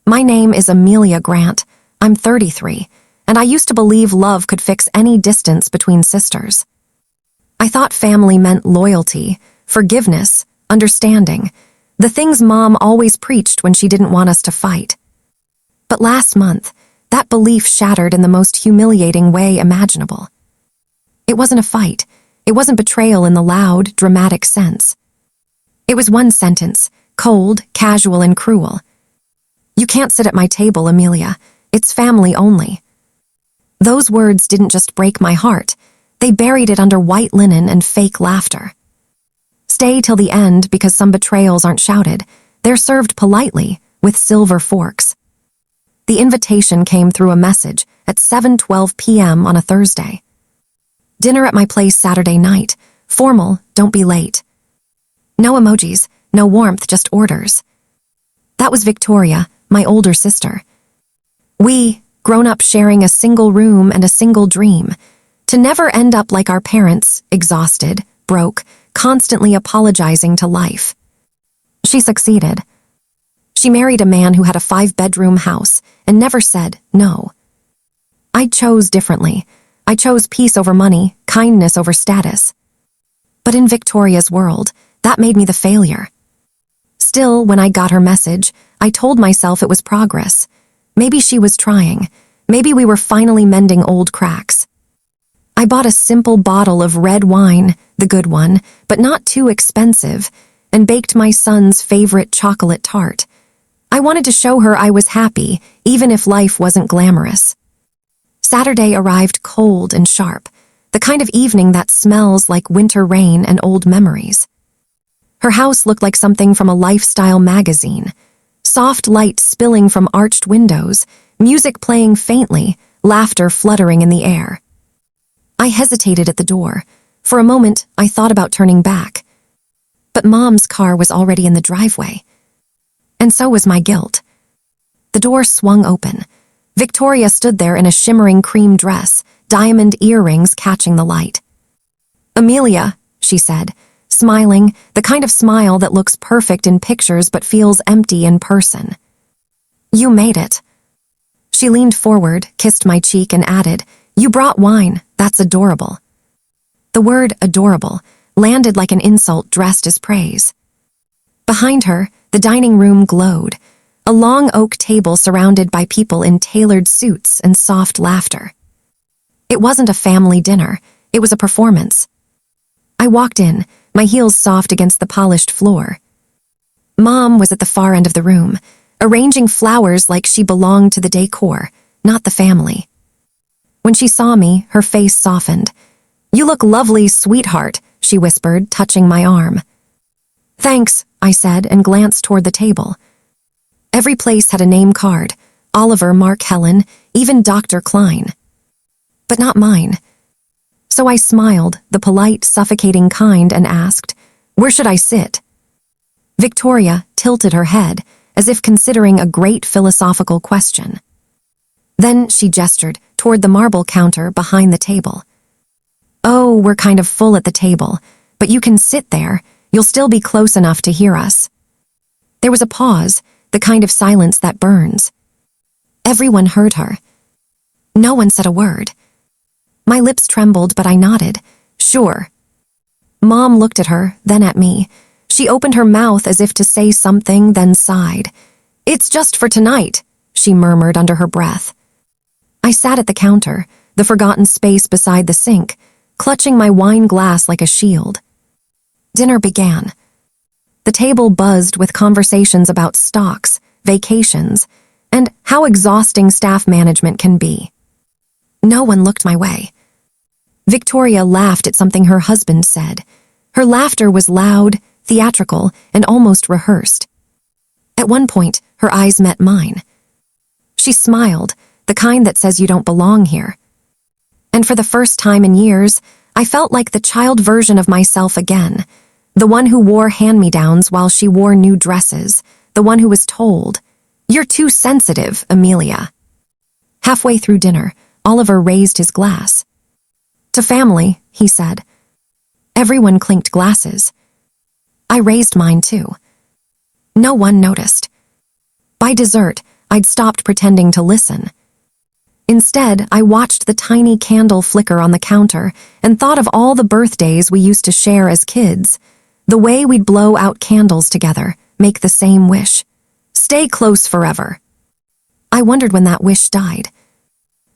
My name is Amelia Grant. I'm 33, and I used to believe love could fix any distance between sisters. I thought family meant loyalty, forgiveness, understanding, the things Mom always preached when she didn't want us to fight. But last month, that belief shattered in the most humiliating way imaginable. It wasn't a fight. It wasn't betrayal in the loud, dramatic sense. It was one sentence, cold, casual, and cruel. "You can't sit at my table, Amelia. It's family only." Those words didn't just break my heart. They buried it under white linen and fake laughter. Stay till the end because some betrayals aren't shouted. They're served politely, with silver forks. The invitation came through a message at 7:12 p.m. on a Thursday. Dinner at my place Saturday night. Formal, don't be late. No emojis, no warmth, just orders. That was Victoria, my older sister. We, grown up sharing a single room and a single dream, to never end up like our parents, exhausted, broke, constantly apologizing to life. She succeeded. She married a man who had a 5-bedroom house and never said no. I chose differently. I chose peace over money, kindness over status. But in Victoria's world, that made me the failure. Still, when I got her message, I told myself it was progress. Maybe she was trying. Maybe we were finally mending old cracks. I bought a simple bottle of red wine, the good one, but not too expensive, and baked my son's favorite chocolate tart. I wanted to show her I was happy, even if life wasn't glamorous. Saturday arrived cold and sharp, the kind of evening that smells like winter rain and old memories. Her house looked like something from a lifestyle magazine. Soft light spilling from arched windows, music playing faintly, laughter fluttering in the air. I hesitated at the door. For a moment, I thought about turning back. But Mom's car was already in the driveway. And so was my guilt. The door swung open. Victoria stood there in a shimmering cream dress, diamond earrings catching the light. "Amelia," she said, smiling, the kind of smile that looks perfect in pictures but feels empty in person. "You made it." She leaned forward, kissed my cheek, and added, "You brought wine. That's adorable." The word adorable landed like an insult dressed as praise. Behind her, the dining room glowed, a long oak table surrounded by people in tailored suits and soft laughter. It wasn't a family dinner, it was a performance. I walked in, my heels soft against the polished floor. Mom was at the far end of the room, arranging flowers like she belonged to the decor, not the family. When she saw me, her face softened. "You look lovely, sweetheart," she whispered, touching my arm. "Thanks," I said, and glanced toward the table. Every place had a name card, Oliver, Mark, Helen, even Dr. Klein. But not mine. So I smiled, the polite, suffocating kind, and asked, "Where should I sit?" Victoria tilted her head, as if considering a great philosophical question. Then she gestured toward the marble counter behind the table. "Oh, we're kind of full at the table, but you can sit there. You'll still be close enough to hear us." There was a pause, the kind of silence that burns. Everyone heard her. No one said a word. My lips trembled, but I nodded. "Sure." Mom looked at her, then at me. She opened her mouth as if to say something, then sighed. "It's just for tonight," she murmured under her breath. I sat at the counter, the forgotten space beside the sink, clutching my wine glass like a shield. Dinner began. The table buzzed with conversations about stocks, vacations, and how exhausting staff management can be. No one looked my way. Victoria laughed at something her husband said. Her laughter was loud, theatrical, and almost rehearsed. At one point, her eyes met mine. She smiled, the kind that says you don't belong here. And for the first time in years, I felt like the child version of myself again, the one who wore hand-me-downs while she wore new dresses, the one who was told, "You're too sensitive, Amelia." Halfway through dinner, Oliver raised his glass. "To family," he said. Everyone clinked glasses. I raised mine too. No one noticed. By dessert, I'd stopped pretending to listen. Instead, I watched the tiny candle flicker on the counter and thought of all the birthdays we used to share as kids. The way we'd blow out candles together, make the same wish. Stay close forever. I wondered when that wish died.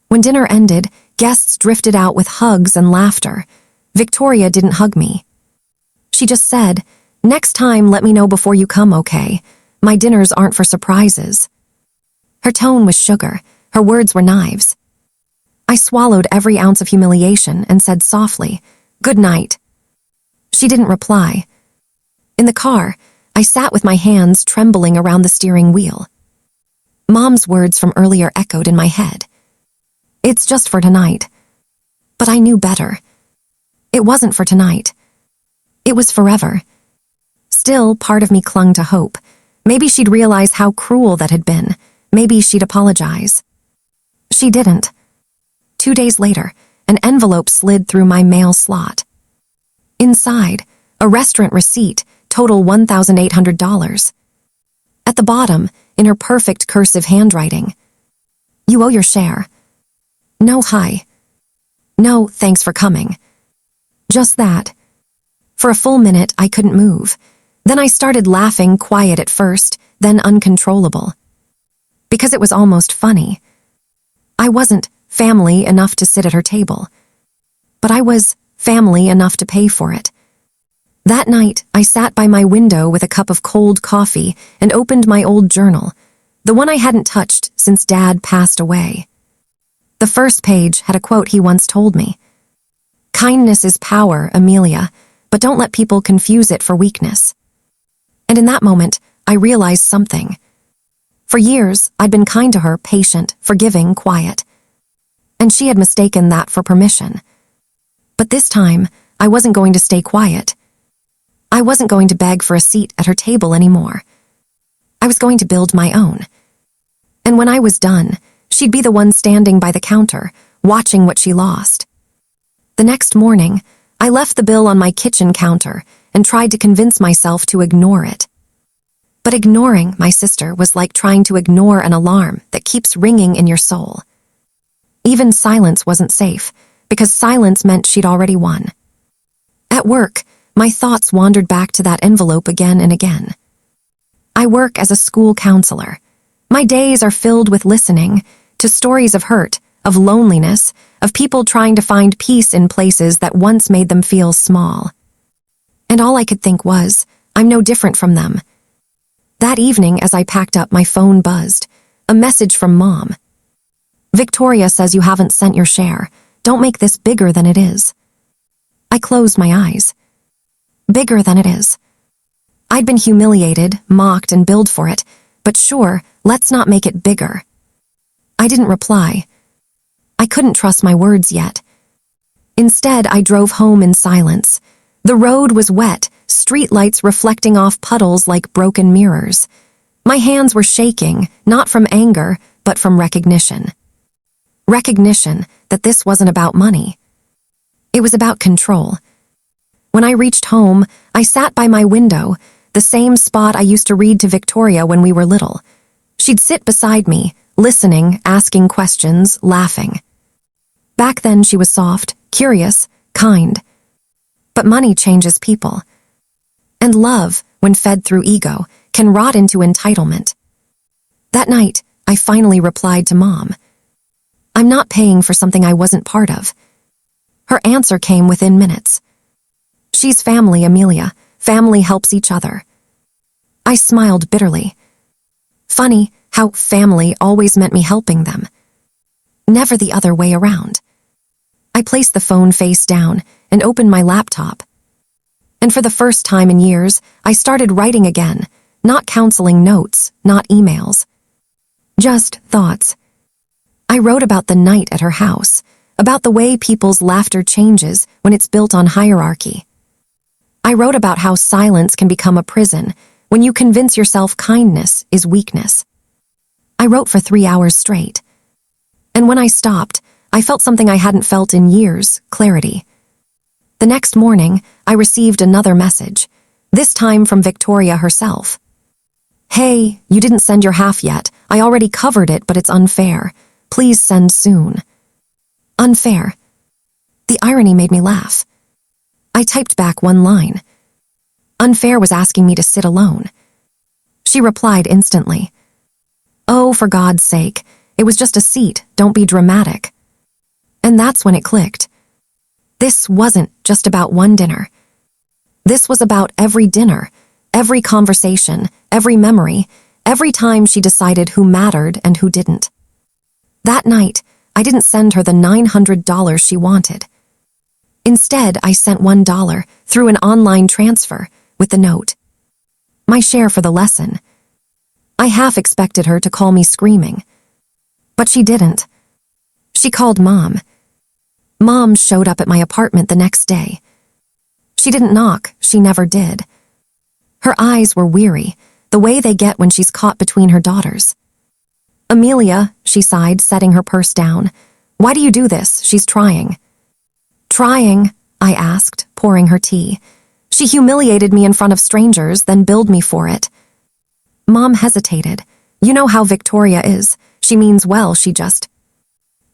When dinner ended, guests drifted out with hugs and laughter. Victoria didn't hug me. She just said, "Next time, let me know before you come, okay? My dinners aren't for surprises." Her tone was sugar. Her words were knives. I swallowed every ounce of humiliation and said softly, "Good night." She didn't reply. In the car, I sat with my hands trembling around the steering wheel. Mom's words from earlier echoed in my head. "It's just for tonight." But I knew better. It wasn't for tonight. It was forever. Still, part of me clung to hope. Maybe she'd realize how cruel that had been. Maybe she'd apologize. She didn't. 2 days later, an envelope slid through my mail slot. Inside, a restaurant receipt, total $1,800. At the bottom, in her perfect cursive handwriting, "You owe your share. No hi. No, thanks for coming." Just that. For a full minute, I couldn't move. Then I started laughing, quiet at first, then uncontrollable. Because it was almost funny. I wasn't family enough to sit at her table, but I was family enough to pay for it. That night, I sat by my window with a cup of cold coffee and opened my old journal, the one I hadn't touched since Dad passed away. The first page had a quote he once told me. "Kindness is power, Amelia, but don't let people confuse it for weakness." And in that moment, I realized something. For years, I'd been kind to her, patient, forgiving, quiet. And she had mistaken that for permission. But this time, I wasn't going to stay quiet. I wasn't going to beg for a seat at her table anymore. I was going to build my own. And when I was done, she'd be the one standing by the counter, watching what she lost. The next morning, I left the bill on my kitchen counter and tried to convince myself to ignore it. But ignoring my sister was like trying to ignore an alarm that keeps ringing in your soul. Even silence wasn't safe, because silence meant she'd already won. At work, my thoughts wandered back to that envelope again and again. I work as a school counselor. My days are filled with listening to stories of hurt, of loneliness, of people trying to find peace in places that once made them feel small. And all I could think was, I'm no different from them. That evening, as I packed up, my phone buzzed. A message from Mom. "Victoria says you haven't sent your share. Don't make this bigger than it is." I closed my eyes. Bigger than it is. I'd been humiliated, mocked, and billed for it, but sure, let's not make it bigger. I didn't reply. I couldn't trust my words yet. Instead, I drove home in silence. The road was wet, streetlights reflecting off puddles like broken mirrors. My hands were shaking, not from anger, but from recognition. Recognition that this wasn't about money. It was about control. When I reached home, I sat by my window, the same spot I used to read to Victoria when we were little. She'd sit beside me, listening, asking questions, laughing. Back then, she was soft, curious, kind. But money changes people. And love, when fed through ego, can rot into entitlement. That night, I finally replied to Mom. "I'm not paying for something I wasn't part of." Her answer came within minutes. "She's family, Amelia. Family helps each other." I smiled bitterly. Funny how family always meant me helping them. Never the other way around. I placed the phone face down and opened my laptop. And for the first time in years, I started writing again, not counseling notes, not emails. Just thoughts. I wrote about the night at her house, about the way people's laughter changes when it's built on hierarchy. I wrote about how silence can become a prison when you convince yourself kindness is weakness. I wrote for 3 hours straight. And when I stopped, I felt something I hadn't felt in years, clarity. The next morning, I received another message, this time from Victoria herself. Hey, you didn't send your half yet. I already covered it, but it's unfair. Please send soon. Unfair. The irony made me laugh. I typed back one line. Unfair was asking me to sit alone. She replied instantly. Oh, for God's sake. It was just a seat. Don't be dramatic. And that's when it clicked. This wasn't just about one dinner. This was about every dinner, every conversation, every memory, every time she decided who mattered and who didn't. That night, I didn't send her the $900 she wanted. Instead, I sent $1 through an online transfer with the note. My share for the lesson. I half expected her to call me screaming. But she didn't. She called Mom. Mom showed up at my apartment the next day. She didn't knock, she never did. Her eyes were weary, the way they get when she's caught between her daughters. Amelia, she sighed, setting her purse down. Why do you do this? She's trying. Trying? I asked, pouring her tea. She humiliated me in front of strangers, then billed me for it. Mom hesitated. You know how Victoria is. She means well, she just...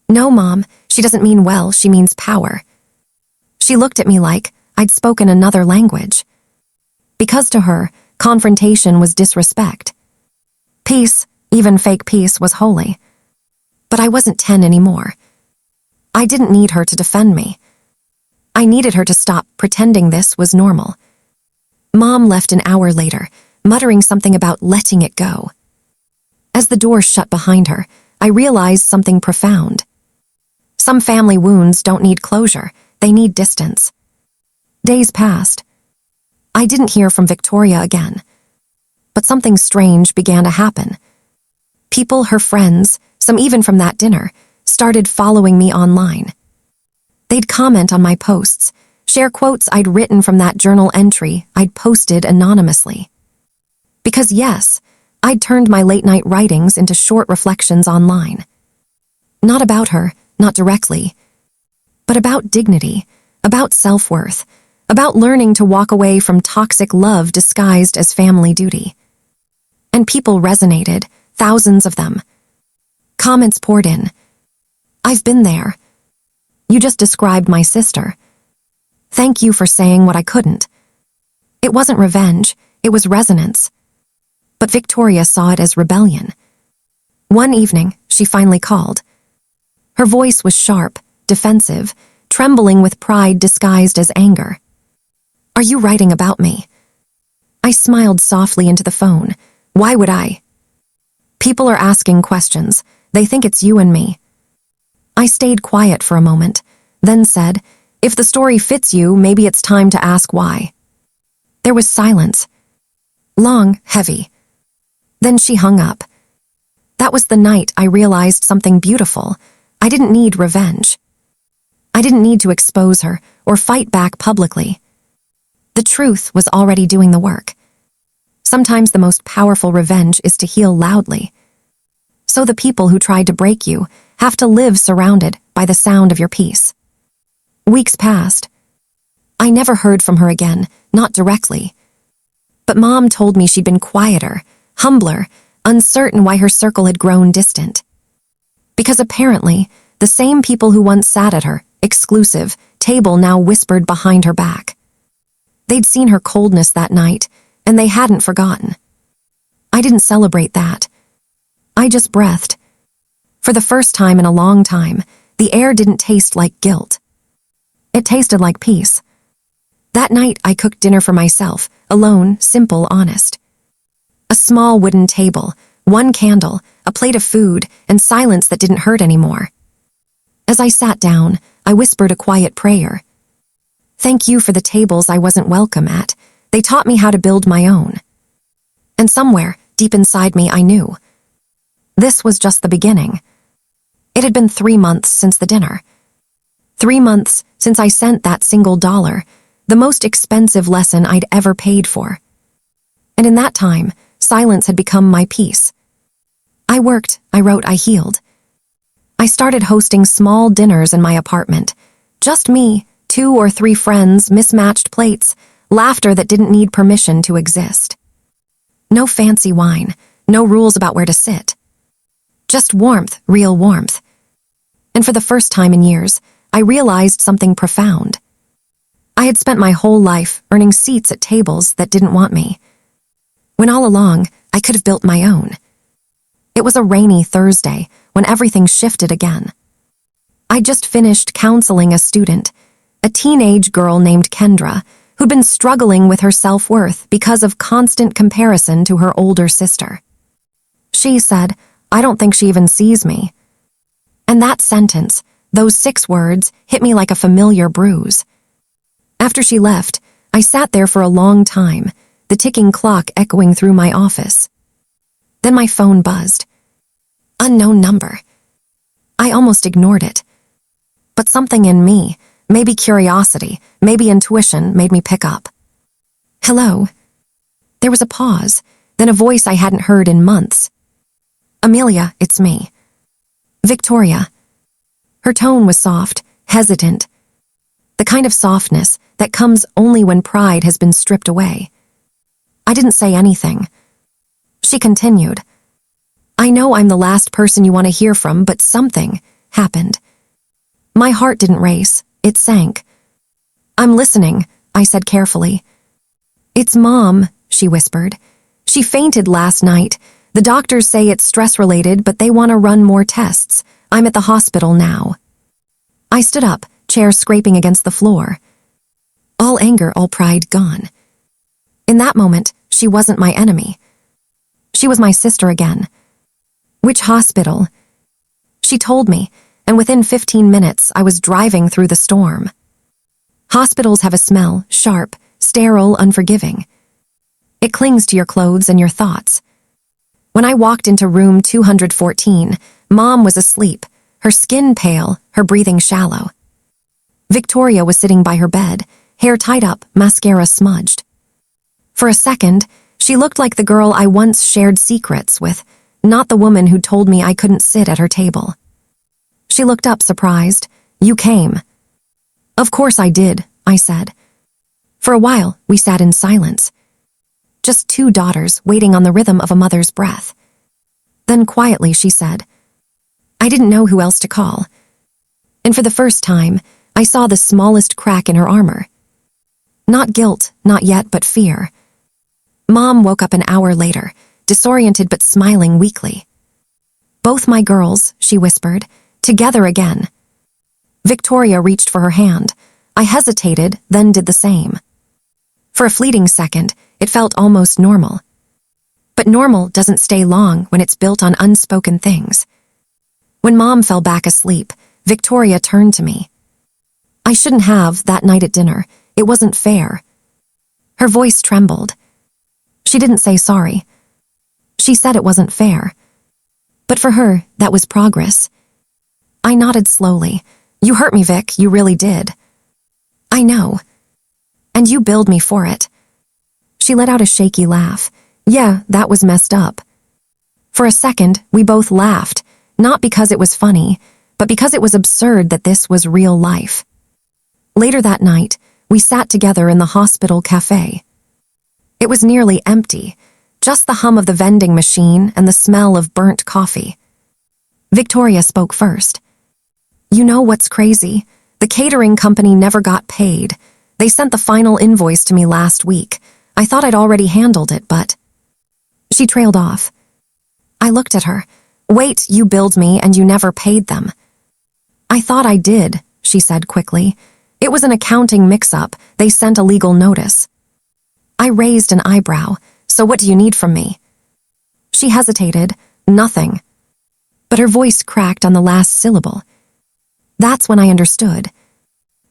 No, Mom, she doesn't mean well, she means power. She looked at me like I'd spoken another language. Because to her, confrontation was disrespect. Peace, even fake peace, was holy. But I wasn't 10 anymore. I didn't need her to defend me. I needed her to stop pretending this was normal. Mom left an hour later, muttering something about letting it go. As the door shut behind her, I realized something profound. Some family wounds don't need closure, they need distance. Days passed. I didn't hear from Victoria again. But something strange began to happen. People, her friends, some even from that dinner, started following me online. They'd comment on my posts, share quotes I'd written from that journal entry I'd posted anonymously. Because yes, I'd turned my late-night writings into short reflections online. Not about her, not directly, but about dignity, about self-worth, about learning to walk away from toxic love disguised as family duty. And people resonated, thousands of them. Comments poured in. I've been there. You just described my sister. Thank you for saying what I couldn't. It wasn't revenge, it was resonance. But Victoria saw it as rebellion. One evening, she finally called. Her voice was sharp, defensive, trembling with pride disguised as anger. Are you writing about me? I smiled softly into the phone. Why would I? People are asking questions. They think it's you and me. I stayed quiet for a moment, then said, if the story fits you, maybe it's time to ask why. There was silence. Long, heavy. Then she hung up. That was the night I realized something beautiful. I didn't need revenge. I didn't need to expose her or fight back publicly. The truth was already doing the work. Sometimes the most powerful revenge is to heal loudly. So the people who tried to break you have to live surrounded by the sound of your peace. Weeks passed. I never heard from her again, not directly. But Mom told me she'd been quieter, humbler, uncertain why her circle had grown distant. Because apparently, the same people who once sat at her exclusive table now whispered behind her back. They'd seen her coldness that night, and they hadn't forgotten. I didn't celebrate that. I just breathed. For the first time in a long time, the air didn't taste like guilt. It tasted like peace. That night, I cooked dinner for myself, alone, simple, honest. A small wooden table, one candle, a plate of food, and silence that didn't hurt anymore. As I sat down, I whispered a quiet prayer. Thank you for the tables I wasn't welcome at. They taught me how to build my own. And somewhere, deep inside me, I knew. This was just the beginning. It had been 3 months since the dinner. 3 months since I sent that single dollar, the most expensive lesson I'd ever paid for. And in that time, silence had become my peace. I worked, I wrote, I healed. I started hosting small dinners in my apartment. Just me, 2 or 3 friends, mismatched plates, laughter that didn't need permission to exist. No fancy wine, no rules about where to sit. Just warmth, real warmth. And for the first time in years, I realized something profound. I had spent my whole life earning seats at tables that didn't want me, when all along I could have built my own. It was a rainy Thursday when everything shifted again. I'd just finished counseling a student, a teenage girl named Kendra, who'd been struggling with her self-worth because of constant comparison to her older sister. She said, "I don't think she even sees me." And that sentence, those 6 words, hit me like a familiar bruise. After she left, I sat there for a long time, the ticking clock echoing through my office. Then my phone buzzed. Unknown number. I almost ignored it. But something in me, maybe curiosity, maybe intuition, made me pick up. "Hello." There was a pause, then a voice I hadn't heard in months. "Amelia, it's me." "Victoria." Her tone was soft, hesitant, the kind of softness that comes only when pride has been stripped away. I didn't say anything. She continued, "I know I'm the last person you want to hear from, but something happened." My heart didn't race, it sank. "I'm listening," I said carefully. "It's Mom," she whispered. "She fainted last night. The doctors say it's stress-related, but they want to run more tests. I'm at the hospital now." I stood up, chair scraping against the floor. All anger, all pride gone. In that moment, she wasn't my enemy. She was my sister again. "Which hospital?" She told me, and within 15 minutes, I was driving through the storm. Hospitals have a smell, sharp, sterile, unforgiving. It clings to your clothes and your thoughts. When I walked into room 214, Mom was asleep, her skin pale, her breathing shallow. Victoria was sitting by her bed, hair tied up, mascara smudged. For a second, she looked like the girl I once shared secrets with, not the woman who told me I couldn't sit at her table. She looked up surprised. "You came." "Of course I did," I said. For a while, we sat in silence. Just 2 daughters waiting on the rhythm of a mother's breath. Then quietly she said, "I didn't know who else to call." And for the first time, I saw the smallest crack in her armor. Not guilt, not yet, but fear. Mom woke up an hour later, disoriented but smiling weakly. "Both my girls," she whispered, "together again." Victoria reached for her hand. I hesitated, then did the same. For a fleeting second, it felt almost normal. But normal doesn't stay long when it's built on unspoken things. When Mom fell back asleep, Victoria turned to me. "I shouldn't have, that night at dinner. It wasn't fair." Her voice trembled. She didn't say sorry. She said it wasn't fair. But for her, that was progress. I nodded slowly. "You hurt me, Vic, you really did." "I know. And you billed me for it." She let out a shaky laugh. "Yeah, that was messed up." For a second, we both laughed, not because it was funny, but because it was absurd that this was real life. Later that night, we sat together in the hospital cafe. It was nearly empty, just the hum of the vending machine and the smell of burnt coffee. Victoria spoke first. "You know what's crazy? The catering company never got paid. They sent the final invoice to me last week. I thought I'd already handled it, but..." She trailed off. I looked at her. "Wait, you billed me and you never paid them." "I thought I did," she said quickly. "It was an accounting mix-up. They sent a legal notice." I raised an eyebrow. "So what do you need from me?" She hesitated. "Nothing." But her voice cracked on the last syllable. That's when I understood.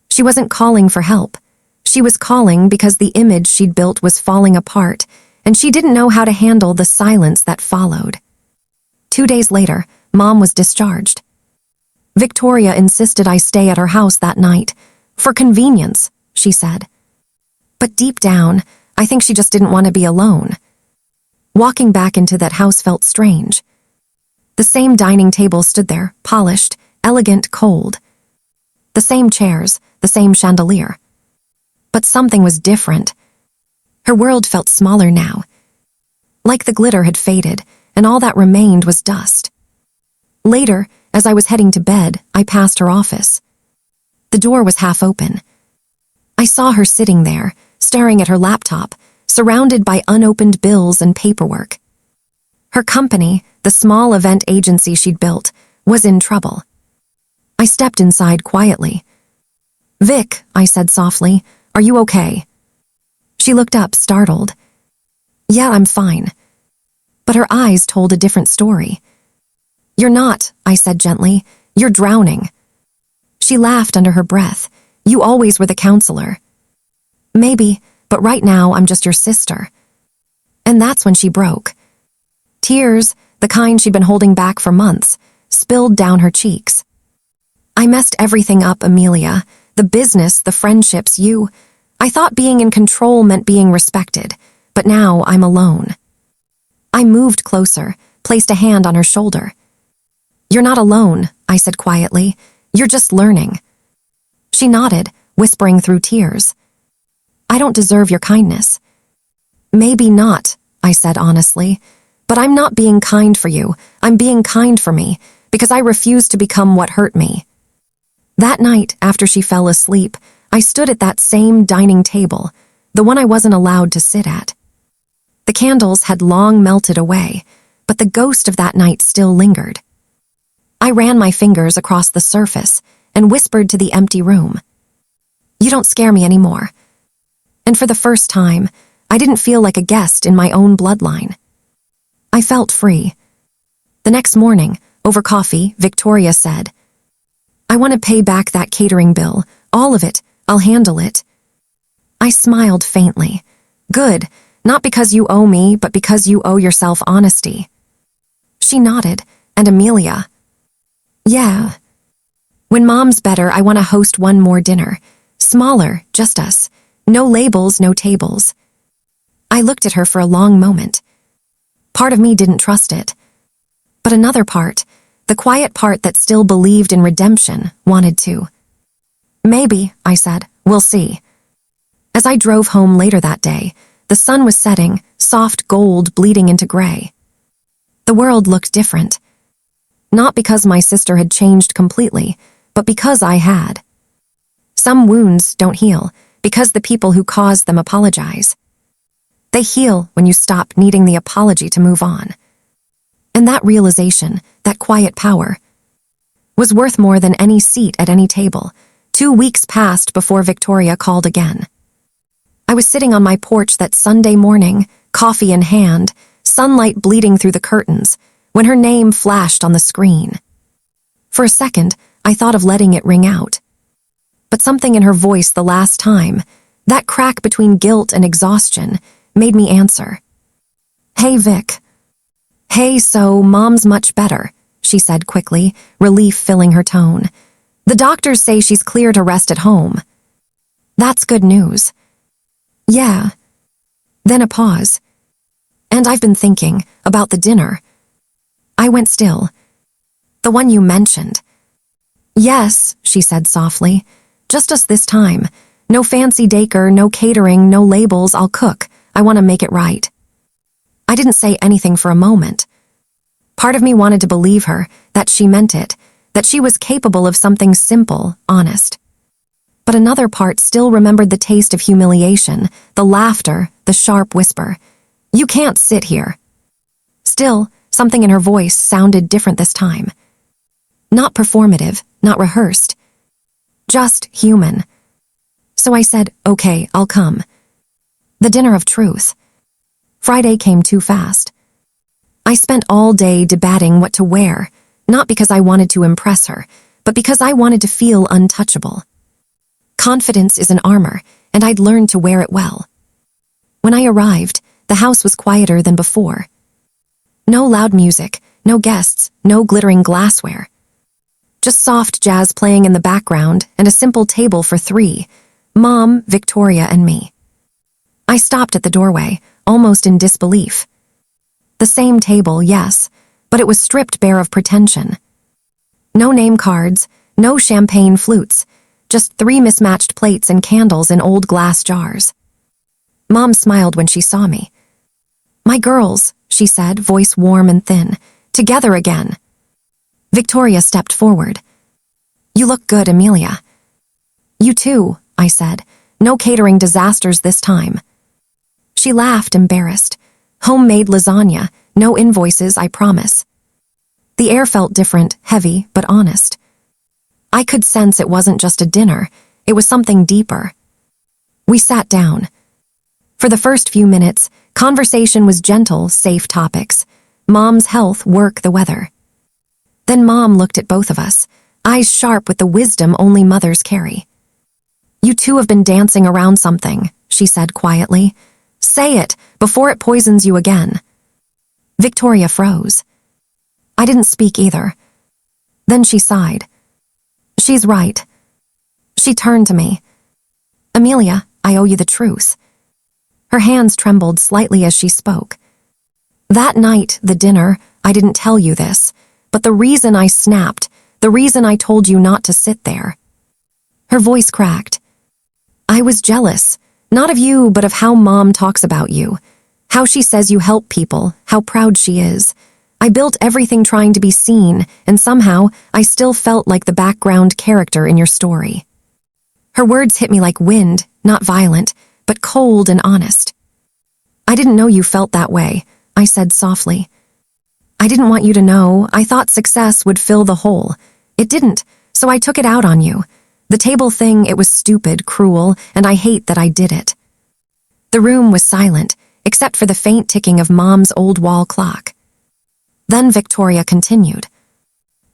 She wasn't calling for help. She was calling because the image she'd built was falling apart, and she didn't know how to handle the silence that followed. 2 days later, Mom was discharged. Victoria insisted I stay at her house that night. "For convenience," she said. But deep down, I think she just didn't want to be alone. Walking back into that house felt strange. The same dining table stood there, polished, elegant, cold. The same chairs, the same chandelier. But something was different. Her world felt smaller now. Like the glitter had faded, and all that remained was dust. Later, as I was heading to bed, I passed her office. The door was half open. I saw her sitting there, staring at her laptop, surrounded by unopened bills and paperwork. Her company, the small event agency she'd built, was in trouble. I stepped inside quietly. "Vic," I said softly, "are you okay?" She looked up, startled. "Yeah, I'm fine." But her eyes told a different story. "You're not," I said gently. "You're drowning." She laughed under her breath. "You always were the counselor." "Maybe, but right now I'm just your sister." And that's when she broke. Tears, the kind she'd been holding back for months, spilled down her cheeks. "I messed everything up, Amelia. The business, the friendships, you. I thought being in control meant being respected, but now I'm alone." I moved closer, placed a hand on her shoulder. "You're not alone," I said quietly. "You're just learning." She nodded, whispering through tears. "I don't deserve your kindness." "Maybe not," I said honestly. "But I'm not being kind for you. I'm being kind for me, because I refuse to become what hurt me." That night, after she fell asleep, I stood at that same dining table, the one I wasn't allowed to sit at. The candles had long melted away, but the ghost of that night still lingered. I ran my fingers across the surface and whispered to the empty room, "You don't scare me anymore." And for the first time, I didn't feel like a guest in my own bloodline. I felt free. The next morning, over coffee, Victoria said, "I want to pay back that catering bill, all of it. I'll handle it." I smiled faintly. "Good, not because you owe me, but because you owe yourself honesty." She nodded, and Amelia, "Yeah. When Mom's better, I want to host one more dinner. Smaller, just us. No labels, no tables." I looked at her for a long moment. Part of me didn't trust it. But another part, the quiet part that still believed in redemption, wanted to. "Maybe," I said. "We'll see." As I drove home later that day, the sun was setting, soft gold bleeding into gray. The world looked different. Not because my sister had changed completely, but because I had. Some wounds don't heal because the people who caused them apologize. They heal when you stop needing the apology to move on. And that realization, that quiet power, was worth more than any seat at any table. 2 weeks passed before Victoria called again. I was sitting on my porch that Sunday morning, coffee in hand, sunlight bleeding through the curtains, when her name flashed on the screen. For a second, I thought of letting it ring out. But something in her voice the last time, that crack between guilt and exhaustion, made me answer. "Hey, Vic." "Hey, so Mom's much better," she said quickly, relief filling her tone. "The doctors say she's clear to rest at home." "That's good news." "Yeah." Then a pause. "And I've been thinking about the dinner." I went still. "The one you mentioned." "Yes," she said softly. "Just us this time. No fancy decor, no catering, no labels. I'll cook. I want to make it right." I didn't say anything for a moment. Part of me wanted to believe her, that she meant it, that she was capable of something simple, honest. But another part still remembered the taste of humiliation, the laughter, the sharp whisper. "You can't sit here." Still, something in her voice sounded different this time. Not performative, not rehearsed. Just human. So I said, "Okay, I'll come." The dinner of truth. Friday came too fast. I spent all day debating what to wear, not because I wanted to impress her, but because I wanted to feel untouchable. Confidence is an armor, and I'd learned to wear it well. When I arrived, the house was quieter than before. No loud music, no guests, no glittering glassware. Just soft jazz playing in the background and a simple table for 3, Mom, Victoria, and me. I stopped at the doorway, almost in disbelief. The same table, yes, but it was stripped bare of pretension. No name cards, no champagne flutes, just 3 mismatched plates and candles in old glass jars. Mom smiled when she saw me. My girls, she said, voice warm and thin. Together again. Victoria stepped forward. You look good, Amelia. You too, I said. No catering disasters this time. She laughed, embarrassed. Homemade lasagna, no invoices, I promise. The air felt different, heavy, but honest. I could sense it wasn't just a dinner, it was something deeper. We sat down. For the first few minutes, conversation was gentle, safe topics. Mom's health, work, the weather. Then Mom looked at both of us, eyes sharp with the wisdom only mothers carry. You two have been dancing around something, she said quietly. Say it, before it poisons you again. Victoria froze. I didn't speak either. Then she sighed. She's right. She turned to me. Amelia, I owe you the truth. Her hands trembled slightly as she spoke. That night, the dinner, I didn't tell you this, but the reason I snapped, the reason I told you not to sit there. Her voice cracked. I was jealous, not of you, but of how Mom talks about you, how she says you help people, how proud she is. I built everything trying to be seen, and somehow I still felt like the background character in your story. Her words hit me like wind, not violent, but cold and honest. I didn't know you felt that way, I said softly. I didn't want you to know. I thought success would fill the hole. It didn't, so I took it out on you. The table thing, it was stupid, cruel, and I hate that I did it. The room was silent, except for the faint ticking of Mom's old wall clock. Then Victoria continued.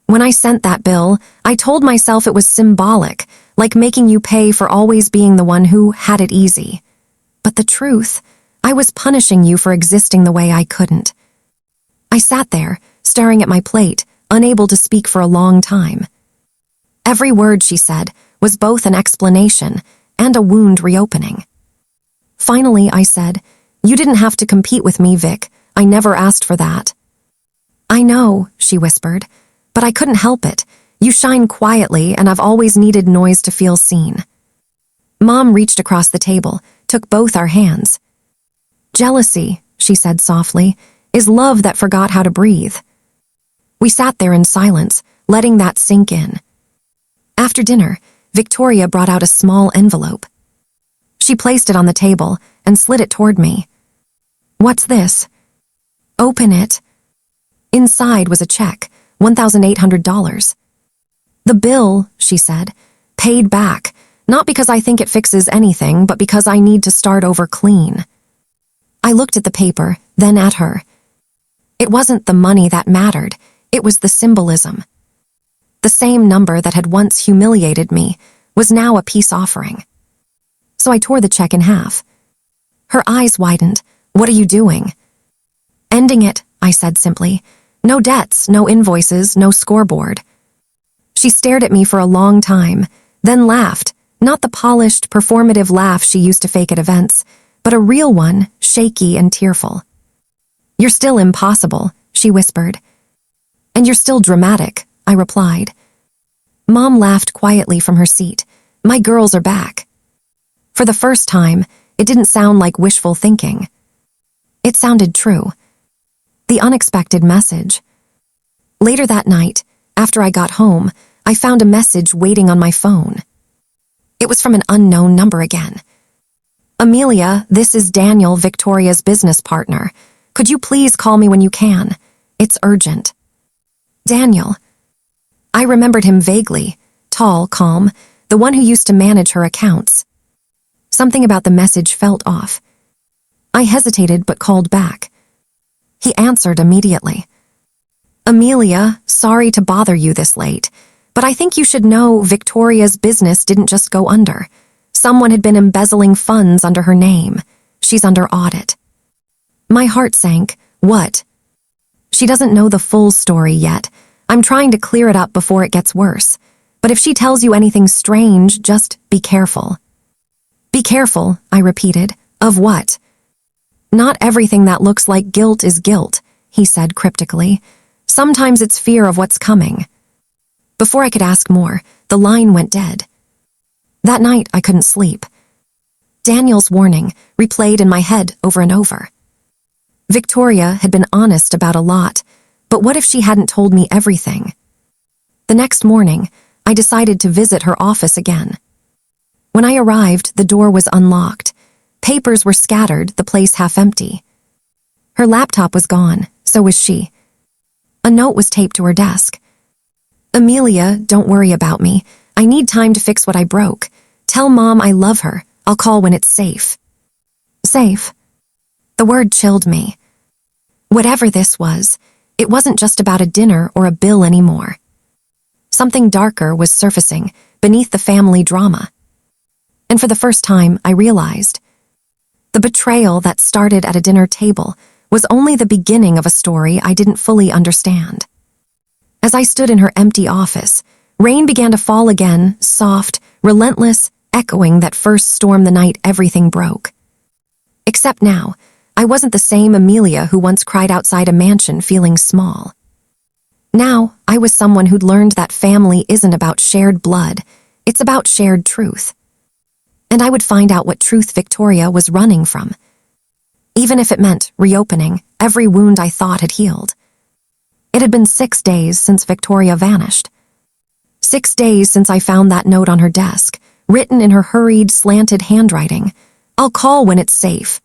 When I sent that bill, I told myself it was symbolic, like making you pay for always being the one who had it easy. But the truth, I was punishing you for existing the way I couldn't. I sat there, staring at my plate, unable to speak for a long time. Every word she said was both an explanation and a wound reopening. Finally, I said, You didn't have to compete with me, Vic. I never asked for that. I know, she whispered, but I couldn't help it. You shine quietly, and I've always needed noise to feel seen. Mom reached across the table, took both our hands. Jealousy, she said softly, is love that forgot how to breathe. We sat there in silence, letting that sink in. After dinner, Victoria brought out a small envelope. She placed it on the table and slid it toward me. What's this? Open it. Inside was a check, $1,800. The bill, she said, paid back, not because I think it fixes anything, but because I need to start over clean. I looked at the paper, then at her. It wasn't the money that mattered, it was the symbolism. The same number that had once humiliated me was now a peace offering. So I tore the check in half. Her eyes widened. What are you doing? Ending it, I said simply. No debts, no invoices, no scoreboard. She stared at me for a long time, then laughed, not the polished, performative laugh she used to fake at events, but a real one, shaky and tearful. You're still impossible, she whispered. And you're still dramatic, I replied. Mom laughed quietly from her seat. My girls are back. For the first time, it didn't sound like wishful thinking. It sounded true. The unexpected message. Later that night, after I got home, I found a message waiting on my phone. It was from an unknown number again. Amelia, this is Daniel, Victoria's business partner. Could you please call me when you can? It's urgent. Daniel. I remembered him vaguely, tall, calm, the one who used to manage her accounts. Something about the message felt off. I hesitated but called back. He answered immediately. Amelia, sorry to bother you this late, but I think you should know Victoria's business didn't just go under. Someone had been embezzling funds under her name. She's under audit. My heart sank. What? She doesn't know the full story yet. I'm trying to clear it up before it gets worse. But if she tells you anything strange, just be careful. Be careful, I repeated. Of what? Not everything that looks like guilt is guilt, he said cryptically. Sometimes it's fear of what's coming. Before I could ask more, the line went dead. That night, I couldn't sleep. Daniel's warning replayed in my head over and over. Victoria had been honest about a lot, but what if she hadn't told me everything? The next morning, I decided to visit her office again. When I arrived, the door was unlocked. Papers were scattered, the place half empty. Her laptop was gone, so was she. A note was taped to her desk. "Amelia, don't worry about me. I need time to fix what I broke. Tell Mom I love her. I'll call when it's safe." Safe. The word chilled me. Whatever this was, it wasn't just about a dinner or a bill anymore. Something darker was surfacing beneath the family drama. And for the first time, I realized the betrayal that started at a dinner table was only the beginning of a story I didn't fully understand. As I stood in her empty office, rain began to fall again, soft, relentless, echoing that first storm the night everything broke. Except now, I wasn't the same Amelia who once cried outside a mansion feeling small. Now, I was someone who'd learned that family isn't about shared blood, it's about shared truth. And I would find out what truth Victoria was running from, even if it meant reopening every wound I thought had healed. It had been 6 days since Victoria vanished. 6 days since I found that note on her desk, written in her hurried, slanted handwriting. "I'll call when it's safe."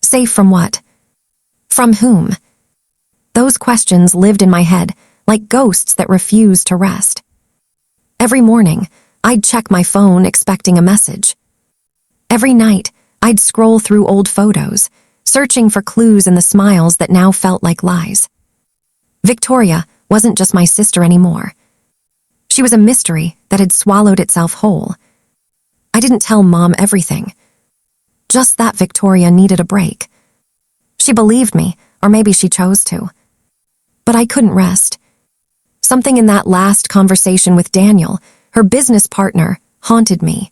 Safe from what? From whom? Those questions lived in my head like ghosts that refused to rest. Every morning, I'd check my phone expecting a message. Every night, I'd scroll through old photos, searching for clues in the smiles that now felt like lies. Victoria wasn't just my sister anymore. She was a mystery that had swallowed itself whole. I didn't tell Mom everything. Just that Victoria needed a break. She believed me, or maybe she chose to. But I couldn't rest. Something in that last conversation with Daniel, her business partner, haunted me.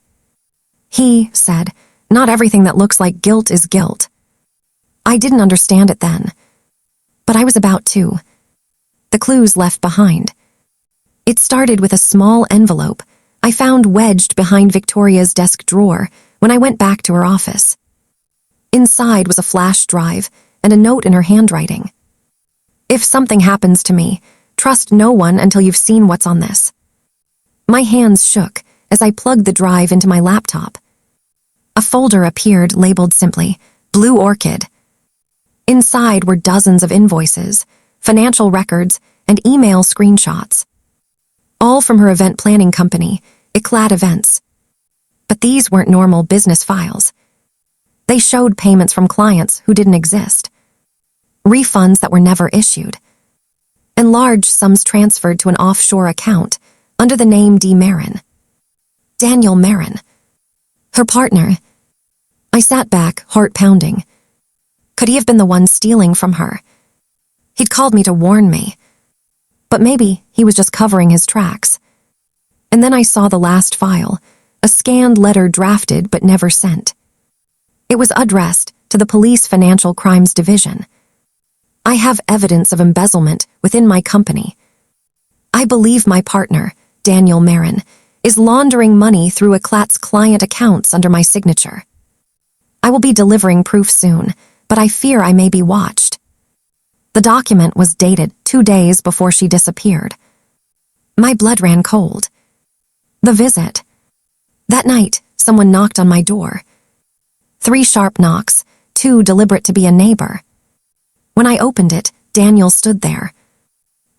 He said, "Not everything that looks like guilt is guilt." I didn't understand it then, but I was about to. The clues left behind. It started with a small envelope I found wedged behind Victoria's desk drawer when I went back to her office. Inside was a flash drive and a note in her handwriting. "If something happens to me, trust no one until you've seen what's on this." My hands shook as I plugged the drive into my laptop. A folder appeared labeled simply, "Blue Orchid." Inside were dozens of invoices, financial records, and email screenshots. All from her event planning company, Eclat Events. But these weren't normal business files. They showed payments from clients who didn't exist, refunds that were never issued, and large sums transferred to an offshore account under the name D. Marin. Daniel Marin. Her partner. I sat back, heart pounding. Could he have been the one stealing from her? He'd called me to warn me. But maybe he was just covering his tracks. And then I saw the last file, a scanned letter drafted but never sent. It was addressed to the Police Financial Crimes Division. "I have evidence of embezzlement within my company. I believe my partner, Daniel Marin, is laundering money through Eclat's client accounts under my signature. I will be delivering proof soon, but I fear I may be watched." The document was dated 2 days before she disappeared. My blood ran cold. The visit. That night, someone knocked on my door. 3 sharp knocks, 2 deliberate to be a neighbor. When I opened it, Daniel stood there.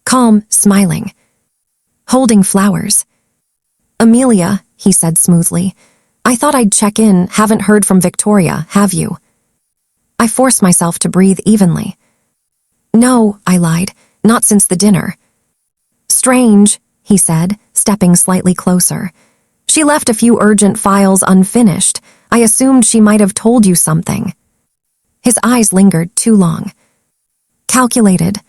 Calm, smiling. Holding flowers. "Amelia," he said smoothly, "I thought I'd check in. Haven't heard from Victoria, have you?" I forced myself to breathe evenly. "No," I lied, "not since the dinner." "Strange," he said, stepping slightly closer. "She left a few urgent files unfinished. I assumed she might have told you something." His eyes lingered too long. "Calculated."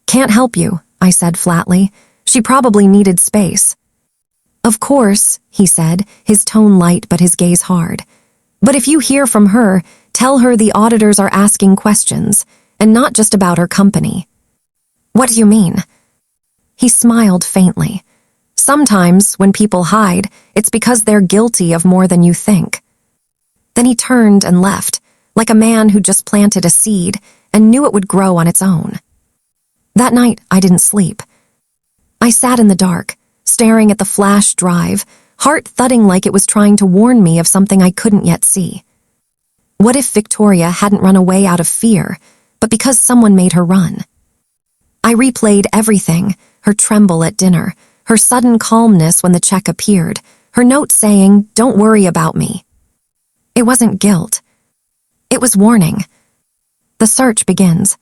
"Can't help you," I said flatly. "She probably needed space." "Of course," he said, his tone light but his gaze hard. "But if you hear from her, tell her the auditors are asking questions, and not just about her company." "What do you mean?" He smiled faintly. "Sometimes, when people hide, it's because they're guilty of more than you think." Then he turned and left, like a man who just planted a seed and knew it would grow on its own. That night, I didn't sleep. I sat in the dark, staring at the flash drive, heart thudding like it was trying to warn me of something I couldn't yet see. What if Victoria hadn't run away out of fear, but because someone made her run? I replayed everything, her tremble at dinner, her sudden calmness when the check appeared, her note saying, "Don't worry about me." It wasn't guilt. It was warning. The search begins.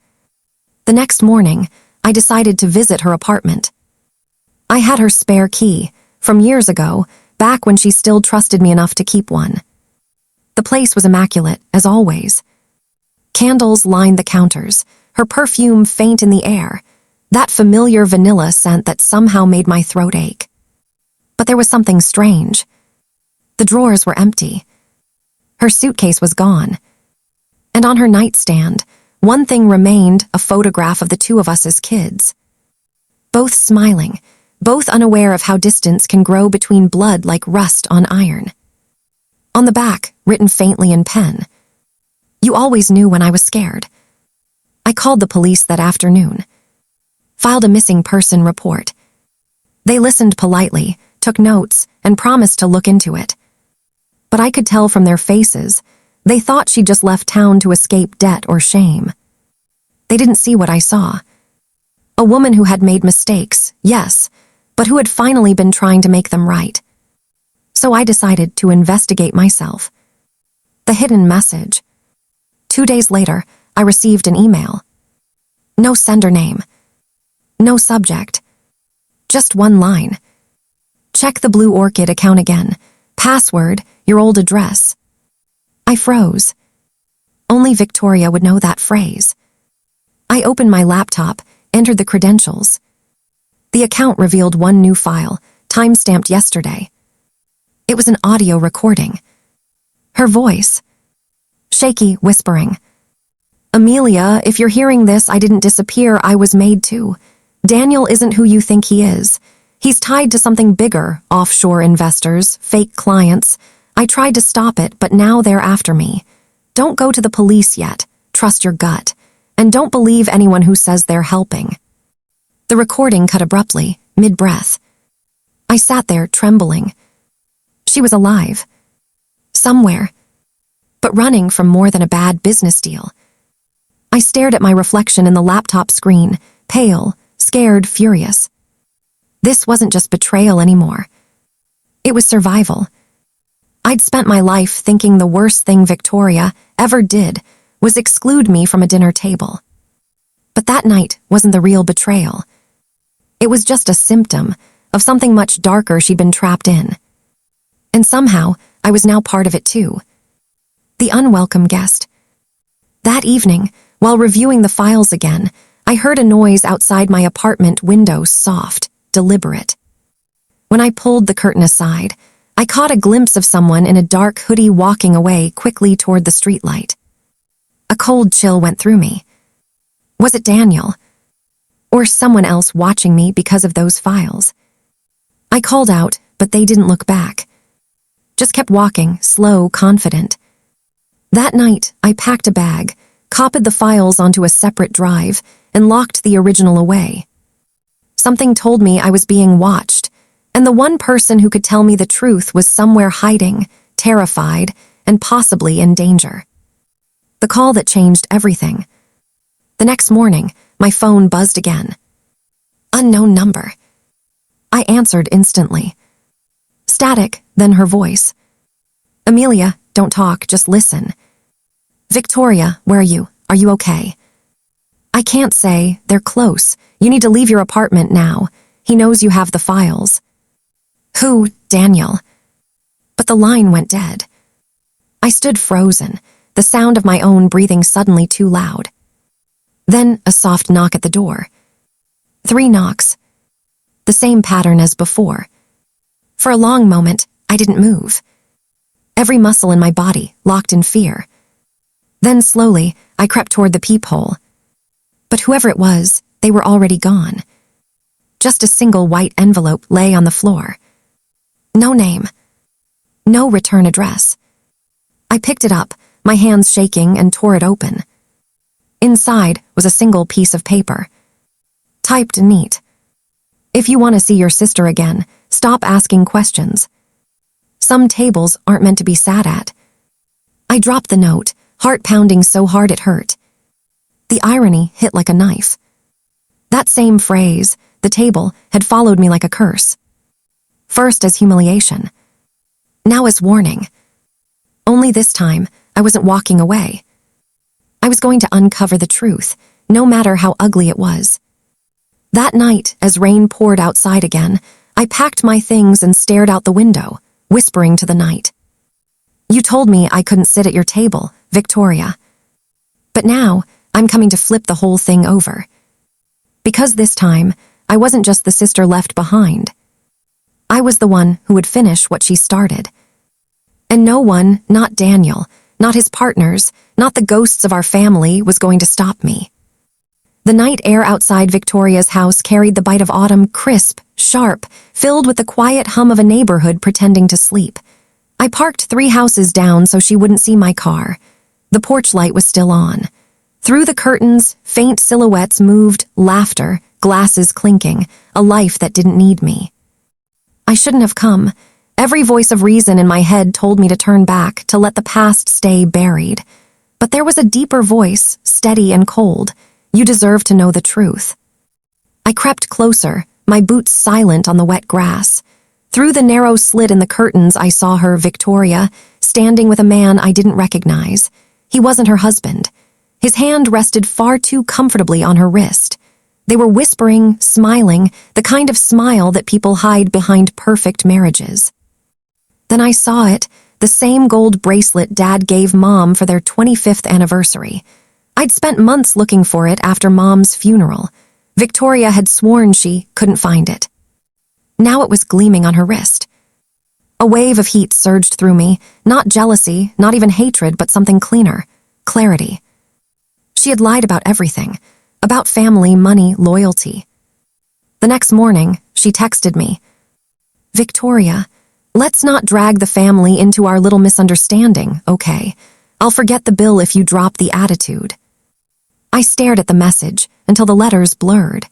The next morning, I decided to visit her apartment. I had her spare key, from years ago, back when she still trusted me enough to keep one. The place was immaculate, as always. Candles lined the counters, her perfume faint in the air, that familiar vanilla scent that somehow made my throat ache. But there was something strange. The drawers were empty. Her suitcase was gone. And on her nightstand, one thing remained, a photograph of the two of us as kids. Both smiling, both unaware of how distance can grow between blood like rust on iron. On the back, written faintly in pen, "You always knew when I was scared." I called the police that afternoon. Filed a missing person report. They listened politely, took notes, and promised to look into it. But I could tell from their faces, they thought she'd just left town to escape debt or shame. They didn't see what I saw. A woman who had made mistakes, yes, but who had finally been trying to make them right. So I decided to investigate myself. The hidden message. 2 days later, I received an email. No sender name. No subject. Just one line. "Check the Blue Orchid account again. Password, your old address." I froze. Only Victoria would know that phrase. I opened my laptop, entered the credentials. The account revealed one new file, time-stamped yesterday. It was an audio recording. Her voice. Shaky, whispering. "Amelia, if you're hearing this, I didn't disappear, I was made to. Daniel isn't who you think he is. He's tied to something bigger, offshore investors, fake clients. I tried to stop it, but now they're after me. Don't go to the police yet. Trust your gut. And don't believe anyone who says they're helping." The recording cut abruptly, mid-breath. I sat there, trembling. She was alive. Somewhere. But running from more than a bad business deal. I stared at my reflection in the laptop screen, pale, scared, furious. This wasn't just betrayal anymore. It was survival. I'd spent my life thinking the worst thing Victoria ever did was exclude me from a dinner table. But that night wasn't the real betrayal. It was just a symptom of something much darker she'd been trapped in. And somehow, I was now part of it too. The unwelcome guest. That evening, while reviewing the files again, I heard a noise outside my apartment window, soft, deliberate. When I pulled the curtain aside, I caught a glimpse of someone in a dark hoodie walking away quickly toward the streetlight. A cold chill went through me. Was it Daniel? Or someone else watching me because of those files? I called out, but they didn't look back. Just kept walking, slow, confident. That night, I packed a bag, copied the files onto a separate drive, and locked the original away. Something told me I was being watched, and the one person who could tell me the truth was somewhere hiding, terrified, and possibly in danger. The call that changed everything. The next morning, my phone buzzed again. Unknown number. I answered instantly. Static, then her voice. "Amelia, don't talk, just listen." "Victoria, where are you? Are you okay?" "I can't say, they're close. You need to leave your apartment now. He knows you have the files." "Who, Daniel?" But the line went dead. I stood frozen, the sound of my own breathing suddenly too loud. Then a soft knock at the door. 3 knocks. The same pattern as before. For a long moment, I didn't move. Every muscle in my body locked in fear. Then slowly, I crept toward the peephole. But whoever it was, they were already gone. Just a single white envelope lay on the floor. No name. No return address. I picked it up, my hands shaking, and tore it open. Inside was a single piece of paper. Typed neat. If you want to see your sister again, stop asking questions. Some tables aren't meant to be sat at. I dropped the note, heart pounding so hard it hurt. The irony hit like a knife. That same phrase, the table, had followed me like a curse. First as humiliation. Now as warning. Only this time, I wasn't walking away. I was going to uncover the truth, no matter how ugly it was. That night, as rain poured outside again, I packed my things and stared out the window, whispering to the night. You told me I couldn't sit at your table, Victoria. But now, I'm coming to flip the whole thing over. Because this time, I wasn't just the sister left behind. I was the one who would finish what she started. And no one, not Daniel, not his partners, not the ghosts of our family, was going to stop me. The night air outside Victoria's house carried the bite of autumn, crisp, sharp, filled with the quiet hum of a neighborhood pretending to sleep. I parked 3 houses down so she wouldn't see my car. The porch light was still on. Through the curtains, faint silhouettes moved, laughter, glasses clinking, a life that didn't need me. I shouldn't have come. Every voice of reason in my head told me to turn back, to let the past stay buried. But there was a deeper voice, steady and cold. You deserve to know the truth. I crept closer, my boots silent on the wet grass. Through the narrow slit in the curtains, I saw her, Victoria, standing with a man I didn't recognize. He wasn't her husband. His hand rested far too comfortably on her wrist. They were whispering, smiling, the kind of smile that people hide behind perfect marriages. Then I saw it, the same gold bracelet Dad gave Mom for their 25th anniversary. I'd spent months looking for it after Mom's funeral. Victoria had sworn she couldn't find it. Now it was gleaming on her wrist. A wave of heat surged through me, not jealousy, not even hatred, but something cleaner, clarity. She had lied about everything, about family, money, loyalty. The next morning, she texted me, Victoria, let's not drag the family into our little misunderstanding, okay? I'll forget the bill if you drop the attitude. I stared at the message until the letters blurred.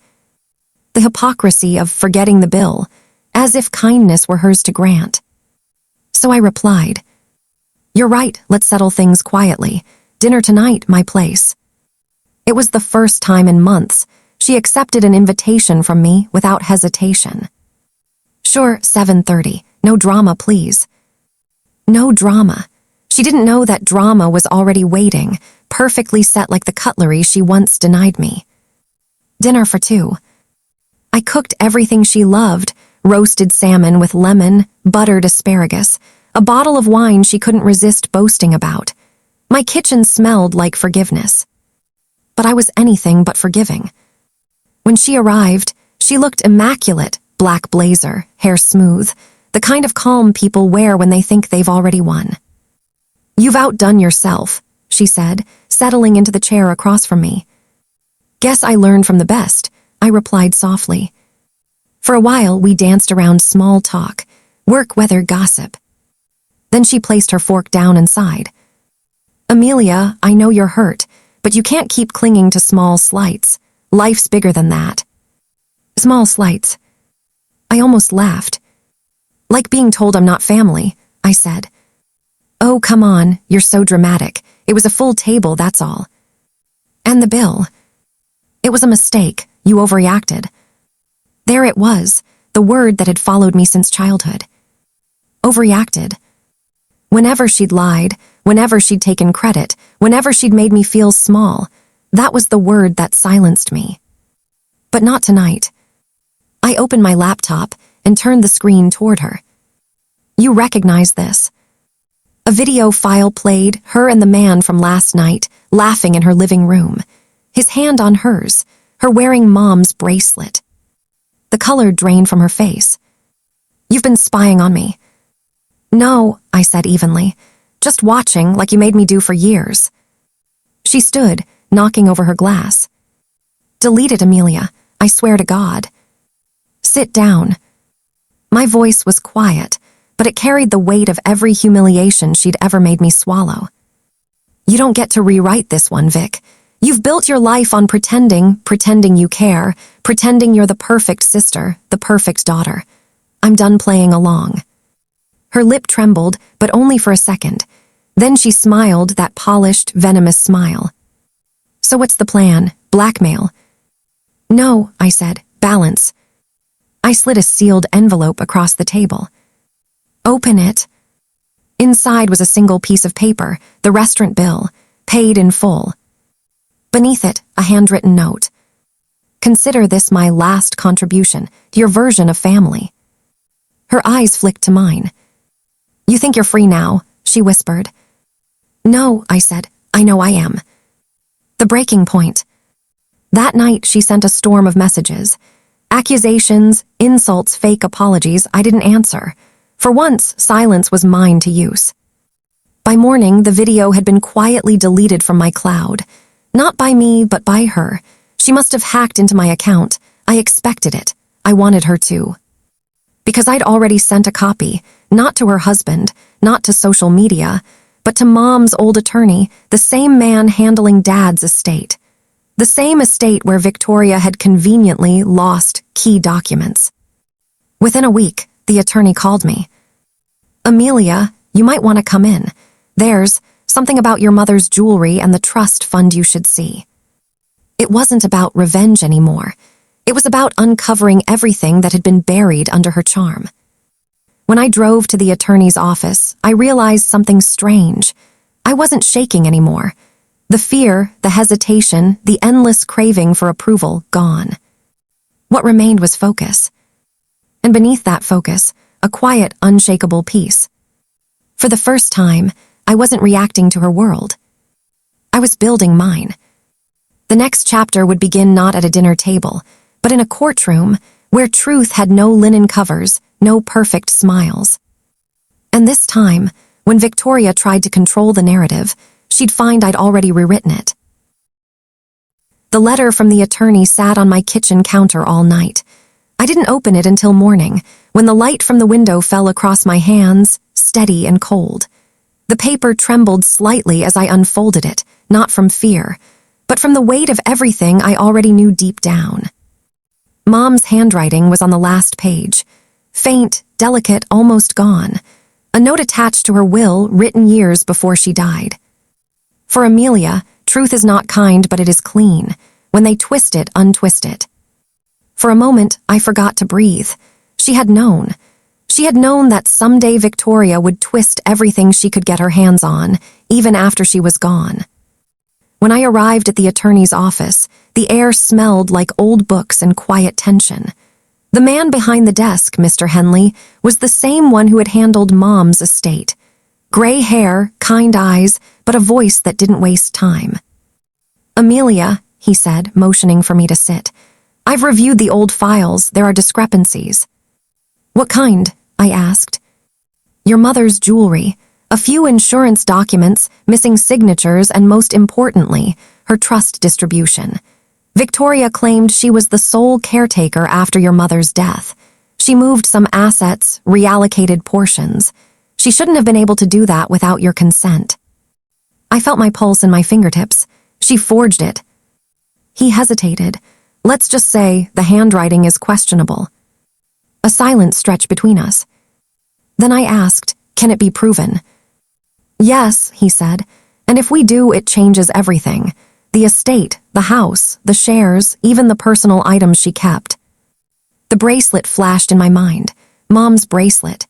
The hypocrisy of forgetting the bill, as if kindness were hers to grant. So I replied, You're right, let's settle things quietly. Dinner tonight, my place. It was the first time in months she accepted an invitation from me without hesitation. Sure, 7:30. No drama, please. No drama. She didn't know that drama was already waiting, perfectly set like the cutlery she once denied me. Dinner for 2. I cooked everything she loved, roasted salmon with lemon, buttered asparagus, a bottle of wine she couldn't resist boasting about. My kitchen smelled like forgiveness. But I was anything but forgiving. When she arrived, she looked immaculate, black blazer, hair smooth, the kind of calm people wear when they think they've already won. You've outdone yourself, she said, settling into the chair across from me. Guess I learned from the best, I replied softly. For a while, we danced around small talk, work weather gossip. Then she placed her fork down and sighed. Amelia, I know you're hurt, but you can't keep clinging to small slights. Life's bigger than that. Small slights. I almost laughed. Like being told I'm not family, I said. Oh, come on, you're so dramatic. It was a full table, that's all. And the bill. It was a mistake, you overreacted. There it was, the word that had followed me since childhood. Overreacted. Whenever she'd lied, whenever she'd taken credit, whenever she'd made me feel small, that was the word that silenced me. But not tonight. I opened my laptop and turned the screen toward her. You recognize this. A video file played, her and the man from last night, laughing in her living room. His hand on hers, her wearing Mom's bracelet. The color drained from her face. You've been spying on me. No, I said evenly. Just watching like you made me do for years. She stood, knocking over her glass. Delete it, Amelia. I swear to God. Sit down. My voice was quiet, but it carried the weight of every humiliation she'd ever made me swallow. You don't get to rewrite this one, Vic. You've built your life on pretending you care, pretending you're the perfect sister, the perfect daughter. I'm done playing along." Her lip trembled, but only for a second. Then she smiled, that polished, venomous smile. "So what's the plan? Blackmail?" "No," I said. "Balance." I slid a sealed envelope across the table. "Open it." Inside was a single piece of paper, the restaurant bill, paid in full. Beneath it, a handwritten note. "Consider this my last contribution to your version of family." Her eyes flicked to mine. "You think you're free now?" she whispered. "No," I said. "I know I am." The breaking point. That night, she sent a storm of messages. Accusations, insults, fake apologies. I didn't answer. For once, silence was mine to use. By morning, the video had been quietly deleted from my cloud. Not by me, but by her. She must have hacked into my account. I expected it. I wanted her to. Because I'd already sent a copy, not to her husband, not to social media, but to Mom's old attorney, the same man handling Dad's estate. The same estate where Victoria had conveniently lost key documents. Within a week, the attorney called me. "Amelia, you might want to come in. There's something about your mother's jewelry and the trust fund you should see." It wasn't about revenge anymore. It was about uncovering everything that had been buried under her charm. When I drove to the attorney's office, I realized something strange. I wasn't shaking anymore. The fear, the hesitation, the endless craving for approval, gone. What remained was focus. And beneath that focus, a quiet, unshakable peace. For the first time, I wasn't reacting to her world. I was building mine. The next chapter would begin not at a dinner table, but in a courtroom where truth had no linen covers, no perfect smiles. And this time, when Victoria tried to control the narrative, she'd find I'd already rewritten it. The letter from the attorney sat on my kitchen counter all night. I didn't open it until morning, when the light from the window fell across my hands, steady and cold. The paper trembled slightly as I unfolded it, not from fear, but from the weight of everything I already knew deep down. Mom's handwriting was on the last page. Faint, delicate, almost gone. A note attached to her will, written years before she died. For Amelia, truth is not kind, but it is clean. When they twist it, untwist it. For a moment, I forgot to breathe. She had known. She had known that someday Victoria would twist everything she could get her hands on, even after she was gone. When I arrived at the attorney's office, the air smelled like old books and quiet tension. The man behind the desk, Mr. Henley, was the same one who had handled Mom's estate. Gray hair, kind eyes, but a voice that didn't waste time. "Amelia," he said, motioning for me to sit. "I've reviewed the old files. There are discrepancies." "What kind?" I asked. "Your mother's jewelry, a few insurance documents, missing signatures, and most importantly, her trust distribution. Victoria claimed she was the sole caretaker after your mother's death. She moved some assets, reallocated portions. She shouldn't have been able to do that without your consent." I felt my pulse in my fingertips. She forged it. He hesitated. "Let's just say the handwriting is questionable." A silence stretched between us. Then I asked, "Can it be proven?" "Yes," he said, "and if we do, it changes everything. The estate, the house, the shares, even the personal items she kept." The bracelet flashed in my mind. Mom's bracelet.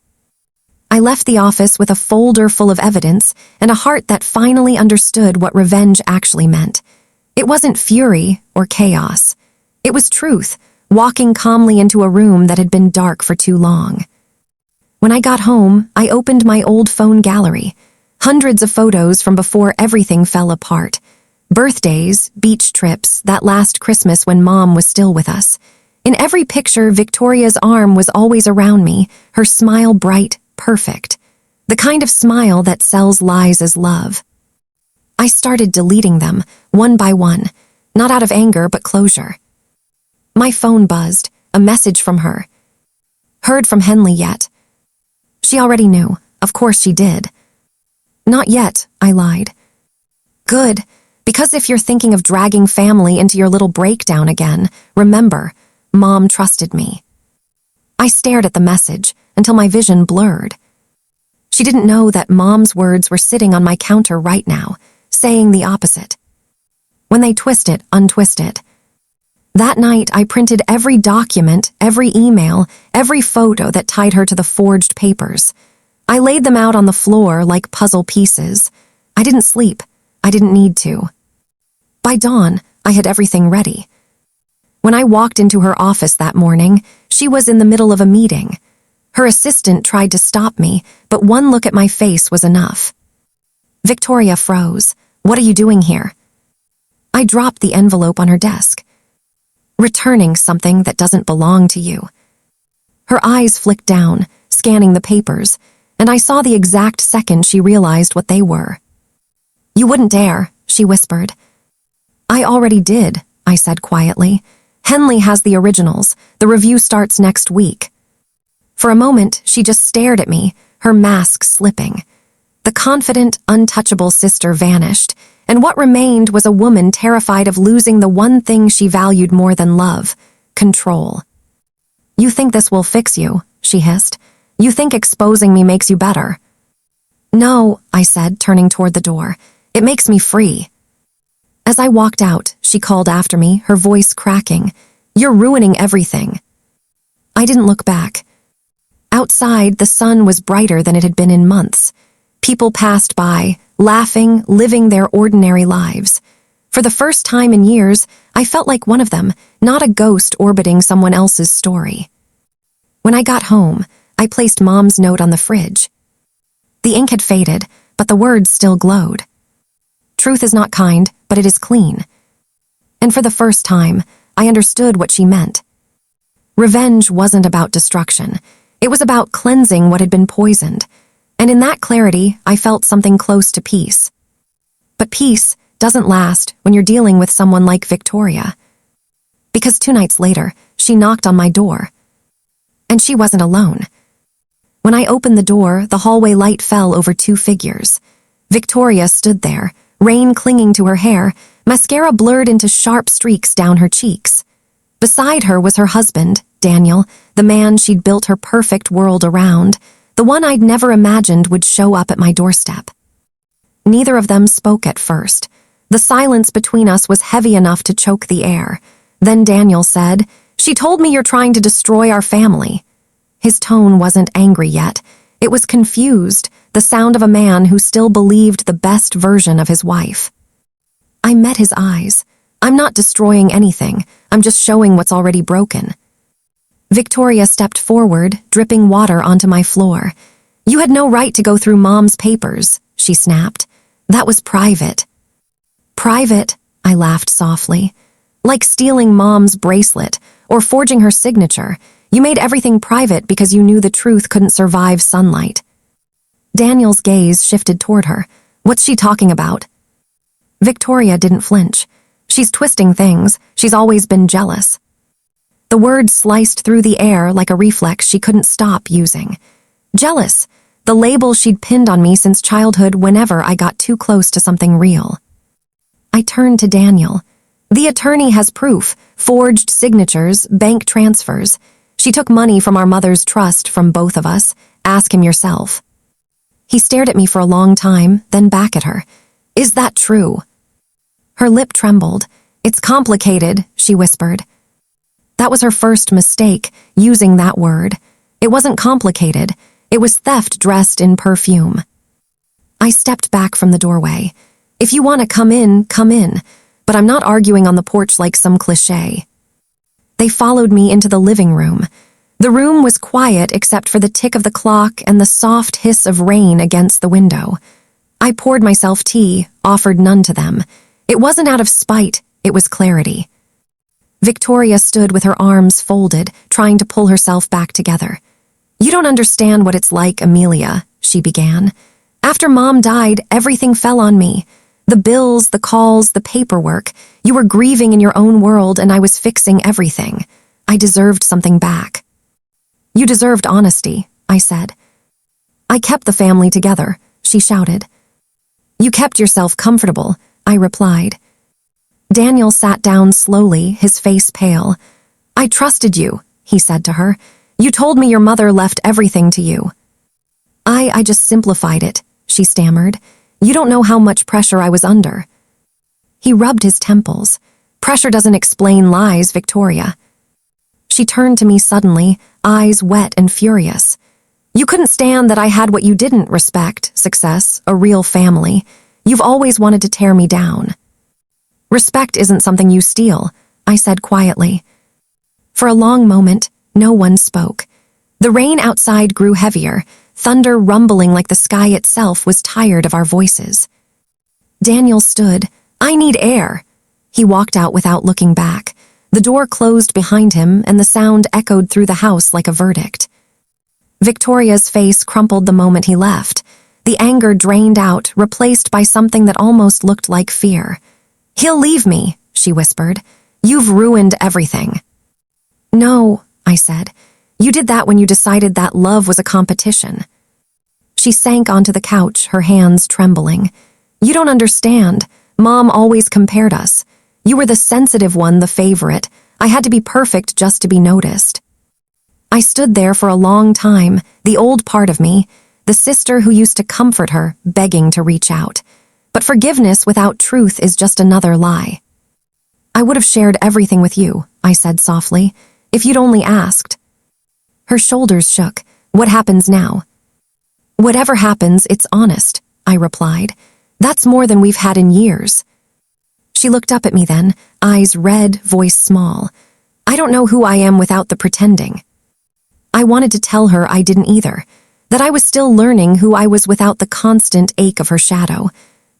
I left the office with a folder full of evidence and a heart that finally understood what revenge actually meant. It wasn't fury or chaos. It was truth, walking calmly into a room that had been dark for too long. When I got home, I opened my old phone gallery. Hundreds of photos from before everything fell apart. Birthdays, beach trips, that last Christmas when Mom was still with us. In every picture, Victoria's arm was always around me, her smile bright, perfect. The kind of smile that sells lies as love. I started deleting them, one by one, not out of anger but closure. My phone buzzed, a message from her. "Heard from Henley yet?" She already knew. Of course she did. "Not yet," I lied. Good, because if you're thinking of dragging family into your little breakdown again, remember, Mom trusted me. I stared at the message until my vision blurred. She didn't know that Mom's words were sitting on my counter right now, saying the opposite. When they twist it, untwist it. That night, I printed every document, every email, every photo that tied her to the forged papers. I laid them out on the floor like puzzle pieces. I didn't sleep. I didn't need to. By dawn, I had everything ready. When I walked into her office that morning, she was in the middle of a meeting. Her assistant tried to stop me, but one look at my face was enough. Victoria froze. "What are you doing here?" I dropped the envelope on her desk. "Returning something that doesn't belong to you." Her eyes flicked down, scanning the papers, and I saw the exact second she realized what they were. "You wouldn't dare," she whispered. "I already did," I said quietly. "Henley has the originals. The review starts next week." For a moment, she just stared at me, her mask slipping. The confident, untouchable sister vanished, and what remained was a woman terrified of losing the one thing she valued more than love: control. "You think this will fix you," she hissed. "You think exposing me makes you better." "No," I said, turning toward the door. "It makes me free." As I walked out, she called after me, her voice cracking. "You're ruining everything." I didn't look back. Outside, the sun was brighter than it had been in months. People passed by, laughing, living their ordinary lives. For the first time in years, I felt like one of them, not a ghost orbiting someone else's story. When I got home, I placed Mom's note on the fridge. The ink had faded, but the words still glowed. "Truth is not kind, but it is clean." And for the first time, I understood what she meant. Revenge wasn't about destruction. It was about cleansing what had been poisoned. And in that clarity, I felt something close to peace. But peace doesn't last when you're dealing with someone like Victoria. Because 2 nights later, she knocked on my door. And she wasn't alone. When I opened the door, the hallway light fell over 2 figures. Victoria stood there, rain clinging to her hair, mascara blurred into sharp streaks down her cheeks. Beside her was her husband, Daniel, the man she'd built her perfect world around, the one I'd never imagined would show up at my doorstep. Neither of them spoke at first. The silence between us was heavy enough to choke the air. Then Daniel said, "She told me you're trying to destroy our family." His tone wasn't angry yet. It was confused, the sound of a man who still believed the best version of his wife. I met his eyes. "I'm not destroying anything. I'm just showing what's already broken." Victoria stepped forward, dripping water onto my floor. "You had no right to go through Mom's papers," she snapped. "That was private." "Private?" I laughed softly. "Like stealing Mom's bracelet or forging her signature. You made everything private because you knew the truth couldn't survive sunlight." Daniel's gaze shifted toward her. "What's she talking about?" Victoria didn't flinch. "She's twisting things. She's always been jealous." The word sliced through the air like a reflex she couldn't stop using. Jealous, the label she'd pinned on me since childhood whenever I got too close to something real. I turned to Daniel. "The attorney has proof, forged signatures, bank transfers. She took money from our mother's trust from both of us. Ask him yourself." He stared at me for a long time, then back at her. "Is that true?" Her lip trembled. "It's complicated," she whispered. That was her first mistake, using that word. It wasn't complicated. It was theft dressed in perfume. I stepped back from the doorway. "If you want to come in, but I'm not arguing on the porch like some cliché." They followed me into the living room. The room was quiet except for the tick of the clock and the soft hiss of rain against the window. I poured myself tea, offered none to them. It wasn't out of spite, it was clarity. Victoria stood with her arms folded, trying to pull herself back together. "You don't understand what it's like, Amelia," she began. "After Mom died, everything fell on me. The bills, the calls, the paperwork. You were grieving in your own world and I was fixing everything. I deserved something back." "You deserved honesty," I said. "I kept the family together," she shouted. "You kept yourself comfortable. I replied. Daniel sat down slowly, his face pale. I trusted you, he said to her. You told me your mother left everything to you. I just simplified it, she stammered. You don't know how much pressure I was under. He rubbed his temples. Pressure doesn't explain lies, Victoria. She turned to me suddenly, eyes wet and furious. You couldn't stand that I had what you didn't: respect, success, a real family. You've always wanted to tear me down. Respect isn't something you steal, I said quietly. For a long moment, no one spoke. The rain outside grew heavier, thunder rumbling like the sky itself was tired of our voices. Daniel stood. I need air. He walked out without looking back. The door closed behind him, and the sound echoed through the house like a verdict. Victoria's face crumpled the moment he left. The anger drained out, replaced by something that almost looked like fear. He'll leave me, she whispered. You've ruined everything. No, I said. You did that when you decided that love was a competition. She sank onto the couch, her hands trembling. You don't understand. Mom always compared us. You were the sensitive one, the favorite. I had to be perfect just to be noticed. I stood there for a long time, the old part of me, the sister who used to comfort her, begging to reach out. But forgiveness without truth is just another lie. I would have shared everything with you, I said softly, if you'd only asked. Her shoulders shook. What happens now? Whatever happens, it's honest, I replied. That's more than we've had in years. She looked up at me then, eyes red, voice small. I don't know who I am without the pretending. I wanted to tell her I didn't either, that I was still learning who I was without the constant ache of her shadow,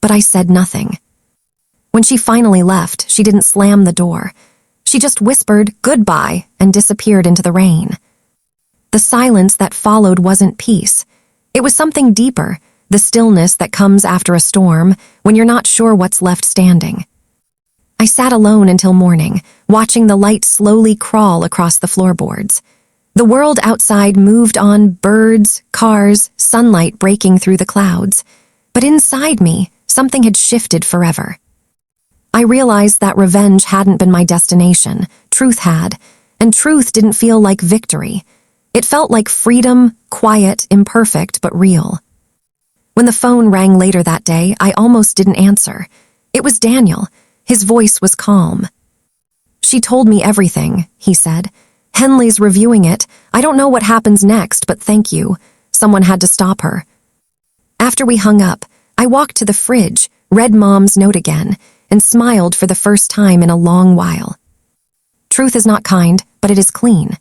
but I said nothing. When she finally left, she didn't slam the door. She just whispered goodbye and disappeared into the rain. The silence that followed wasn't peace. It was something deeper, the stillness that comes after a storm when you're not sure what's left standing. I sat alone until morning, watching the light slowly crawl across the floorboards. The world outside moved on, birds, cars, sunlight breaking through the clouds. But inside me, something had shifted forever. I realized that revenge hadn't been my destination, truth had, and truth didn't feel like victory. It felt like freedom, quiet, imperfect, but real. When the phone rang later that day, I almost didn't answer. It was Daniel. His voice was calm. She told me everything, he said. Henley's reviewing it. I don't know what happens next, but thank you. Someone had to stop her. After we hung up, I walked to the fridge, read Mom's note again, and smiled for the first time in a long while. Truth is not kind, but it is clean.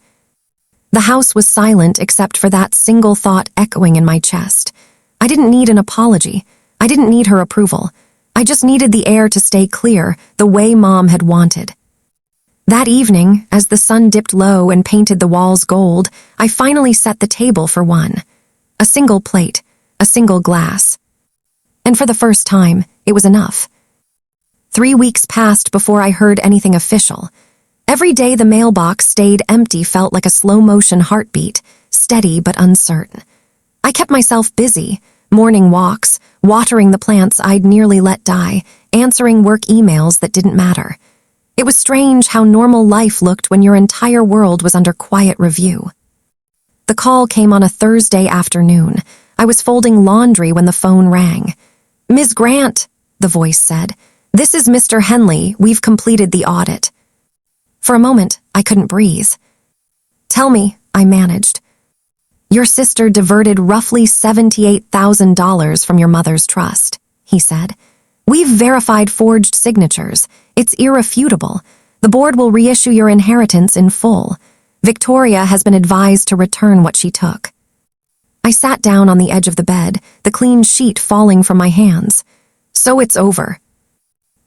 The house was silent except for that single thought echoing in my chest. I didn't need an apology. I didn't need her approval. I just needed the air to stay clear, the way Mom had wanted. That evening, as the sun dipped low and painted the walls gold, I finally set the table for one. A single plate, a single glass. And for the first time, it was enough. 3 weeks passed before I heard anything official. Every day the mailbox stayed empty felt like a slow-motion heartbeat, steady but uncertain. I kept myself busy, morning walks, watering the plants I'd nearly let die, answering work emails that didn't matter. It was strange how normal life looked when your entire world was under quiet review. The call came on a Thursday afternoon. I was folding laundry when the phone rang. Ms. Grant, the voice said, this is Mr. Henley. We've completed the audit. For a moment, I couldn't breathe. Tell me, I managed. Your sister diverted roughly $78,000 from your mother's trust, he said. We've verified forged signatures. It's irrefutable. The board will reissue your inheritance in full. Victoria has been advised to return what she took. I sat down on the edge of the bed, the clean sheet falling from my hands. So it's over.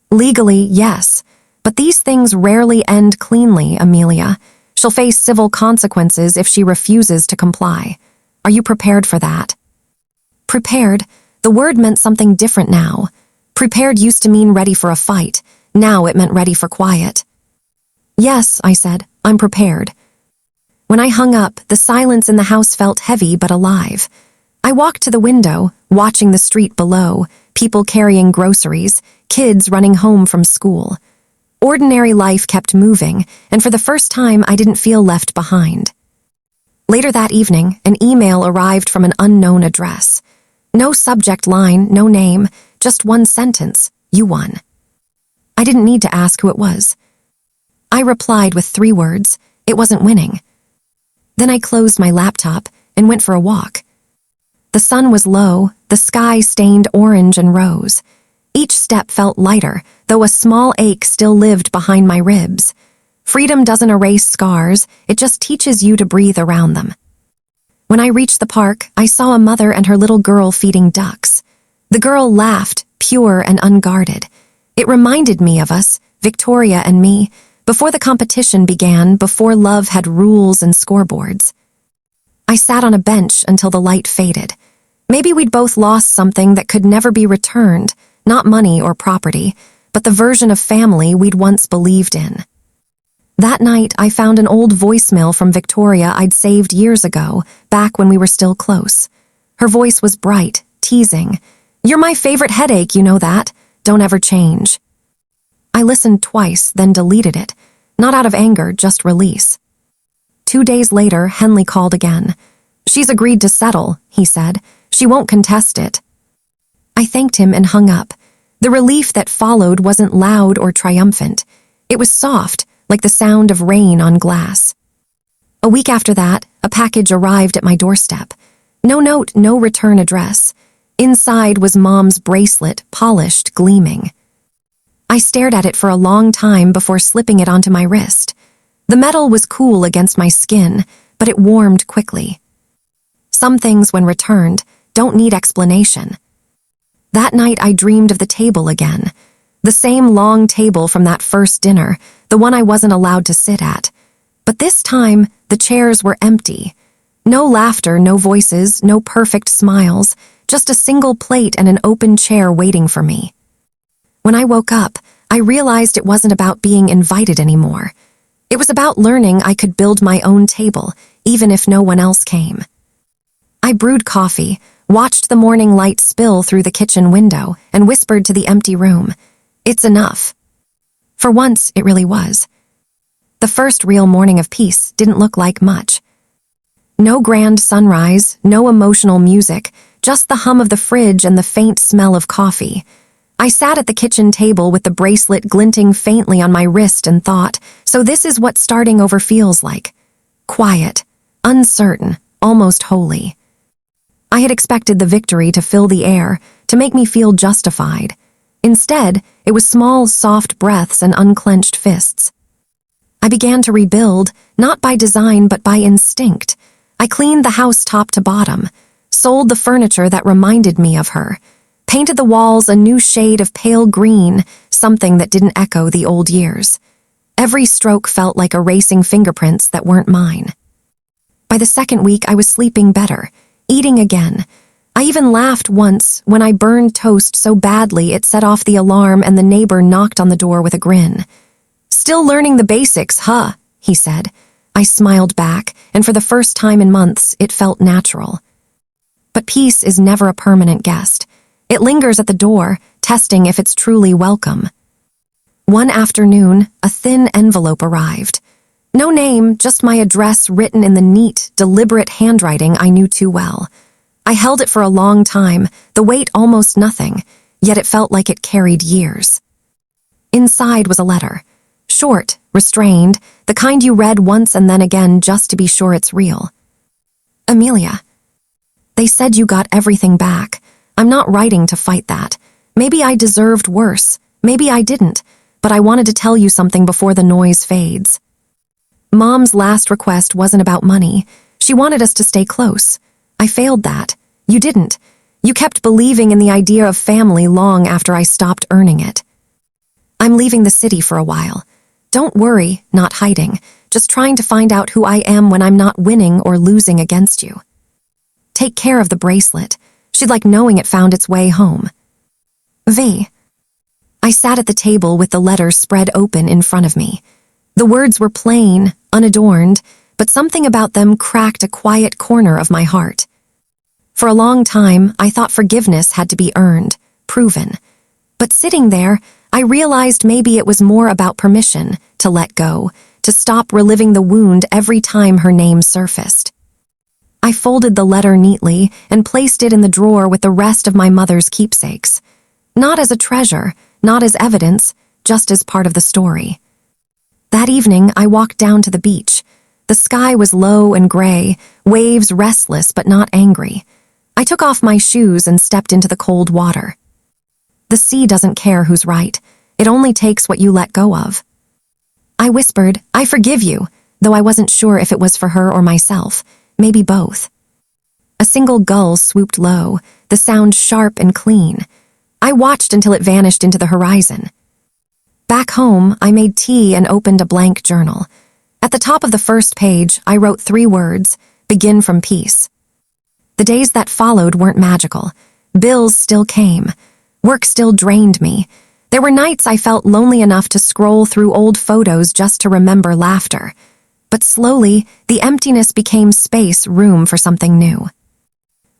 Legally, yes. But these things rarely end cleanly, Amelia. She'll face civil consequences if she refuses to comply. Are you prepared for that? Prepared? The word meant something different now. Prepared used to mean ready for a fight. Now it meant ready for quiet. Yes, I said, I'm prepared. When I hung up, the silence in the house felt heavy but alive. I walked to the window, watching the street below, people carrying groceries, kids running home from school. Ordinary life kept moving, and for the first time I didn't feel left behind. Later that evening, an email arrived from an unknown address. No subject line, no name, just one sentence: "You won." I didn't need to ask who it was. I replied with 3 words: "It wasn't winning." Then I closed my laptop and went for a walk. The sun was low, the sky stained orange and rose. Each step felt lighter, though a small ache still lived behind my ribs. Freedom doesn't erase scars, it just teaches you to breathe around them. When I reached the park, I saw a mother and her little girl feeding ducks. The girl laughed, pure and unguarded. It reminded me of us, Victoria and me, before the competition began, before love had rules and scoreboards. I sat on a bench until the light faded. Maybe we'd both lost something that could never be returned, not money or property, but the version of family we'd once believed in. That night, I found an old voicemail from Victoria I'd saved years ago, back when we were still close. Her voice was bright, teasing. "You're my favorite headache, you know that. Don't ever change." I listened twice, then deleted it. Not out of anger, just release. 2 days later, Henley called again. "She's agreed to settle," he said. "She won't contest it." I thanked him and hung up. The relief that followed wasn't loud or triumphant. It was soft, like the sound of rain on glass. A week after that, a package arrived at my doorstep. No note, no return address. Inside was Mom's bracelet, polished, gleaming. I stared at it for a long time before slipping it onto my wrist. The metal was cool against my skin, but it warmed quickly. Some things, when returned, don't need explanation. That night I dreamed of the table again. The same long table from that first dinner, the one I wasn't allowed to sit at. But this time, the chairs were empty. No laughter, no voices, no perfect smiles, just a single plate and an open chair waiting for me. When I woke up, I realized it wasn't about being invited anymore. It was about learning I could build my own table, even if no one else came. I brewed coffee, watched the morning light spill through the kitchen window, and whispered to the empty room, "It's enough." For once, it really was. The first real morning of peace didn't look like much. No grand sunrise, no emotional music, just the hum of the fridge and the faint smell of coffee. I sat at the kitchen table with the bracelet glinting faintly on my wrist and thought, so this is what starting over feels like. Quiet, uncertain, almost holy. I had expected the victory to fill the air, to make me feel justified. Instead, it was small, soft breaths and unclenched fists. I began to rebuild, not by design but by instinct. I cleaned the house top to bottom, sold the furniture that reminded me of her, painted the walls a new shade of pale green, something that didn't echo the old years. Every stroke felt like erasing fingerprints that weren't mine. By the second week, I was sleeping better, eating again. I even laughed once when I burned toast so badly it set off the alarm and the neighbor knocked on the door with a grin. "Still learning the basics, huh?" he said. I smiled back, and for the first time in months, it felt natural. But peace is never a permanent guest. It lingers at the door, testing if it's truly welcome. One afternoon, a thin envelope arrived. No name, just my address written in the neat, deliberate handwriting I knew too well. I held it for a long time, the weight almost nothing, yet it felt like it carried years. Inside was a letter. Short, restrained, the kind you read once and then again just to be sure it's real. "Amelia, they said you got everything back. I'm not writing to fight that. Maybe I deserved worse. Maybe I didn't. But I wanted to tell you something before the noise fades. Mom's last request wasn't about money. She wanted us to stay close. I failed that. You didn't. You kept believing in the idea of family long after I stopped earning it. I'm leaving the city for a while. Don't worry, not hiding, just trying to find out who I am when I'm not winning or losing against you. Take care of the bracelet. She'd like knowing it found its way home. V." I sat at the table with the letters spread open in front of me. The words were plain, unadorned, but something about them cracked a quiet corner of my heart. For a long time, I thought forgiveness had to be earned, proven. But sitting there, I realized maybe it was more about permission to let go, to stop reliving the wound every time her name surfaced. I folded the letter neatly and placed it in the drawer with the rest of my mother's keepsakes. Not as a treasure, not as evidence, just as part of the story. That evening, I walked down to the beach. The sky was low and gray, waves restless but not angry. I took off my shoes and stepped into the cold water. The sea doesn't care who's right. It only takes what you let go of. I whispered, "I forgive you," though I wasn't sure if it was for her or myself, maybe both. A single gull swooped low, the sound sharp and clean. I watched until it vanished into the horizon. Back home, I made tea and opened a blank journal. At the top of the first page, I wrote 3 words, "Begin from peace." The days that followed weren't magical. Bills still came. Work still drained me. There were nights I felt lonely enough to scroll through old photos just to remember laughter. But slowly, the emptiness became space, room for something new.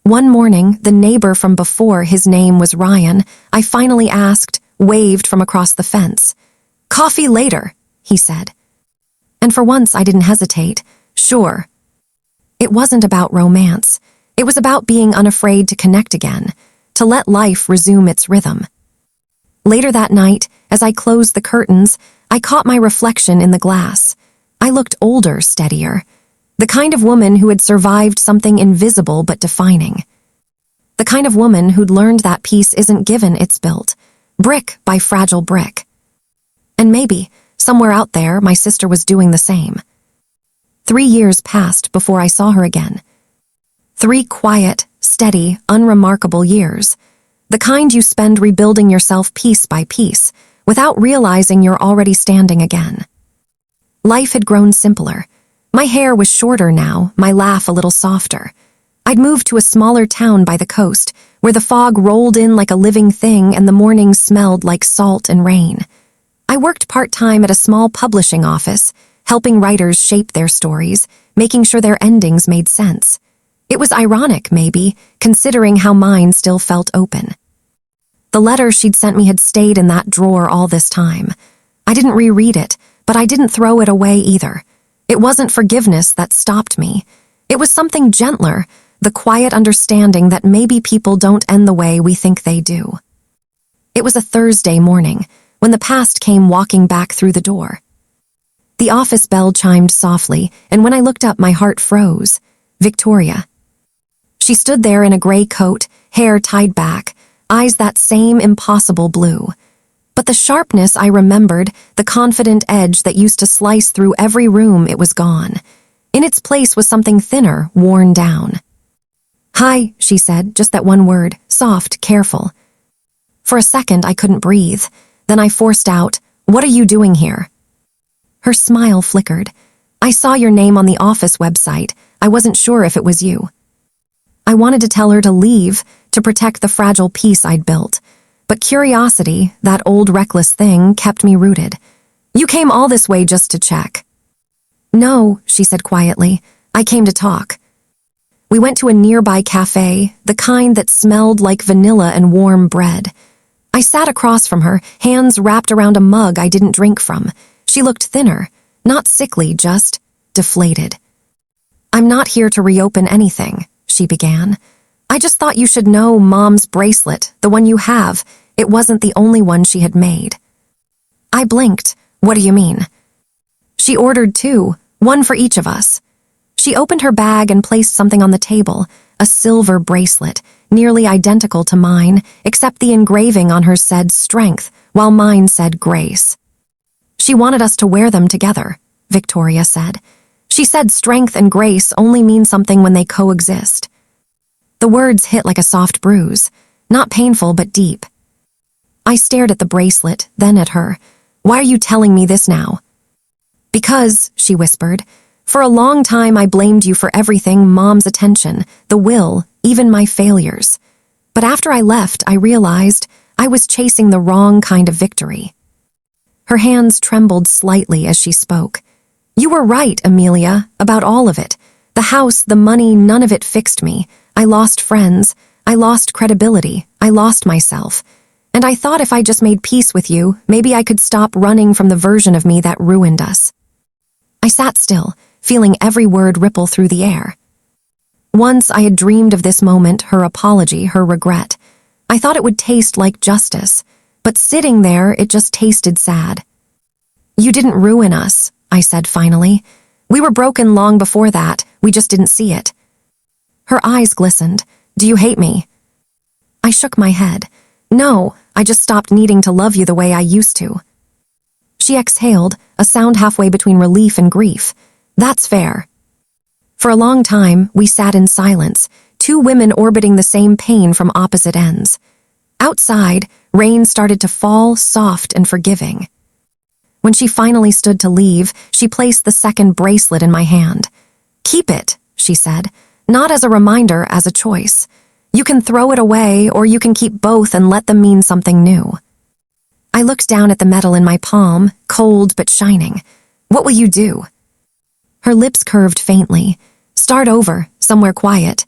One morning, the neighbor from before, his name was Ryan, I finally asked, waved from across the fence. "Coffee later," he said. And for once I didn't hesitate. Sure. It wasn't about romance. It was about being unafraid to connect again, to let life resume its rhythm. Later that night, as I closed the curtains, I caught my reflection in the glass. I looked older, steadier. The kind of woman who had survived something invisible but defining. The kind of woman who'd learned that peace isn't given, it's built, brick by fragile brick. And maybe, somewhere out there, my sister was doing the same. 3 years passed before I saw her again. 3 quiet, steady, unremarkable years. The kind you spend rebuilding yourself piece by piece, without realizing you're already standing again. Life had grown simpler. My hair was shorter now, my laugh a little softer. I'd moved to a smaller town by the coast, where the fog rolled in like a living thing and the mornings smelled like salt and rain. I worked part-time at a small publishing office, helping writers shape their stories, making sure their endings made sense. It was ironic, maybe, considering how mine still felt open. The letter she'd sent me had stayed in that drawer all this time. I didn't reread it, but I didn't throw it away either. It wasn't forgiveness that stopped me. It was something gentler, the quiet understanding that maybe people don't end the way we think they do. It was a Thursday morning, when the past came walking back through the door. The office bell chimed softly, and when I looked up, my heart froze. Victoria. She stood there in a gray coat, hair tied back, eyes that same impossible blue. But the sharpness I remembered, the confident edge that used to slice through every room, it was gone. In its place was something thinner, worn down. "Hi," she said, just that one word, soft, careful. For a second, I couldn't breathe. Then I forced out, "What are you doing here?" Her smile flickered. "I saw your name on the office website. I wasn't sure if it was you." I wanted to tell her to leave, to protect the fragile peace I'd built. But curiosity, that old reckless thing, kept me rooted. "You came all this way just to check." "No," she said quietly. "I came to talk." We went to a nearby cafe, the kind that smelled like vanilla and warm bread. I sat across from her, hands wrapped around a mug I didn't drink from. She looked thinner, not sickly, just deflated. "I'm not here to reopen anything," she began. "I just thought you should know Mom's bracelet, the one you have. It wasn't the only one she had made." I blinked. "What do you mean?" "She ordered 2, one for each of us." She opened her bag and placed something on the table, a silver bracelet, nearly identical to mine, except the engraving on hers said strength, while mine said grace. "She wanted us to wear them together," Victoria said. "She said strength and grace only mean something when they coexist." The words hit like a soft bruise, not painful but deep. I stared at the bracelet, then at her. "Why are you telling me this now?" "Because," she whispered, "for a long time I blamed you for everything, Mom's attention, the will, even my failures. But after I left, I realized I was chasing the wrong kind of victory." Her hands trembled slightly as she spoke. "You were right, Amelia, about all of it. The house, the money, none of it fixed me. I lost friends. I lost credibility. I lost myself. And I thought if I just made peace with you, maybe I could stop running from the version of me that ruined us. I sat still, feeling every word ripple through the air. Once I had dreamed of this moment, her apology, her regret. I thought it would taste like justice, but sitting there, it just tasted sad. You didn't ruin us, I said finally. We were broken long before that, we just didn't see it. Her eyes glistened. Do you hate me? I shook my head. No, I just stopped needing to love you the way I used to. She exhaled, a sound halfway between relief and grief. That's fair. For a long time, we sat in silence, two women orbiting the same pain from opposite ends. Outside, rain started to fall, soft and forgiving. When she finally stood to leave, she placed the second bracelet in my hand. Keep it, she said, not as a reminder, as a choice. You can throw it away, or you can keep both and let them mean something new. I looked down at the metal in my palm, cold but shining. What will you do? Her lips curved faintly. Start over, somewhere quiet.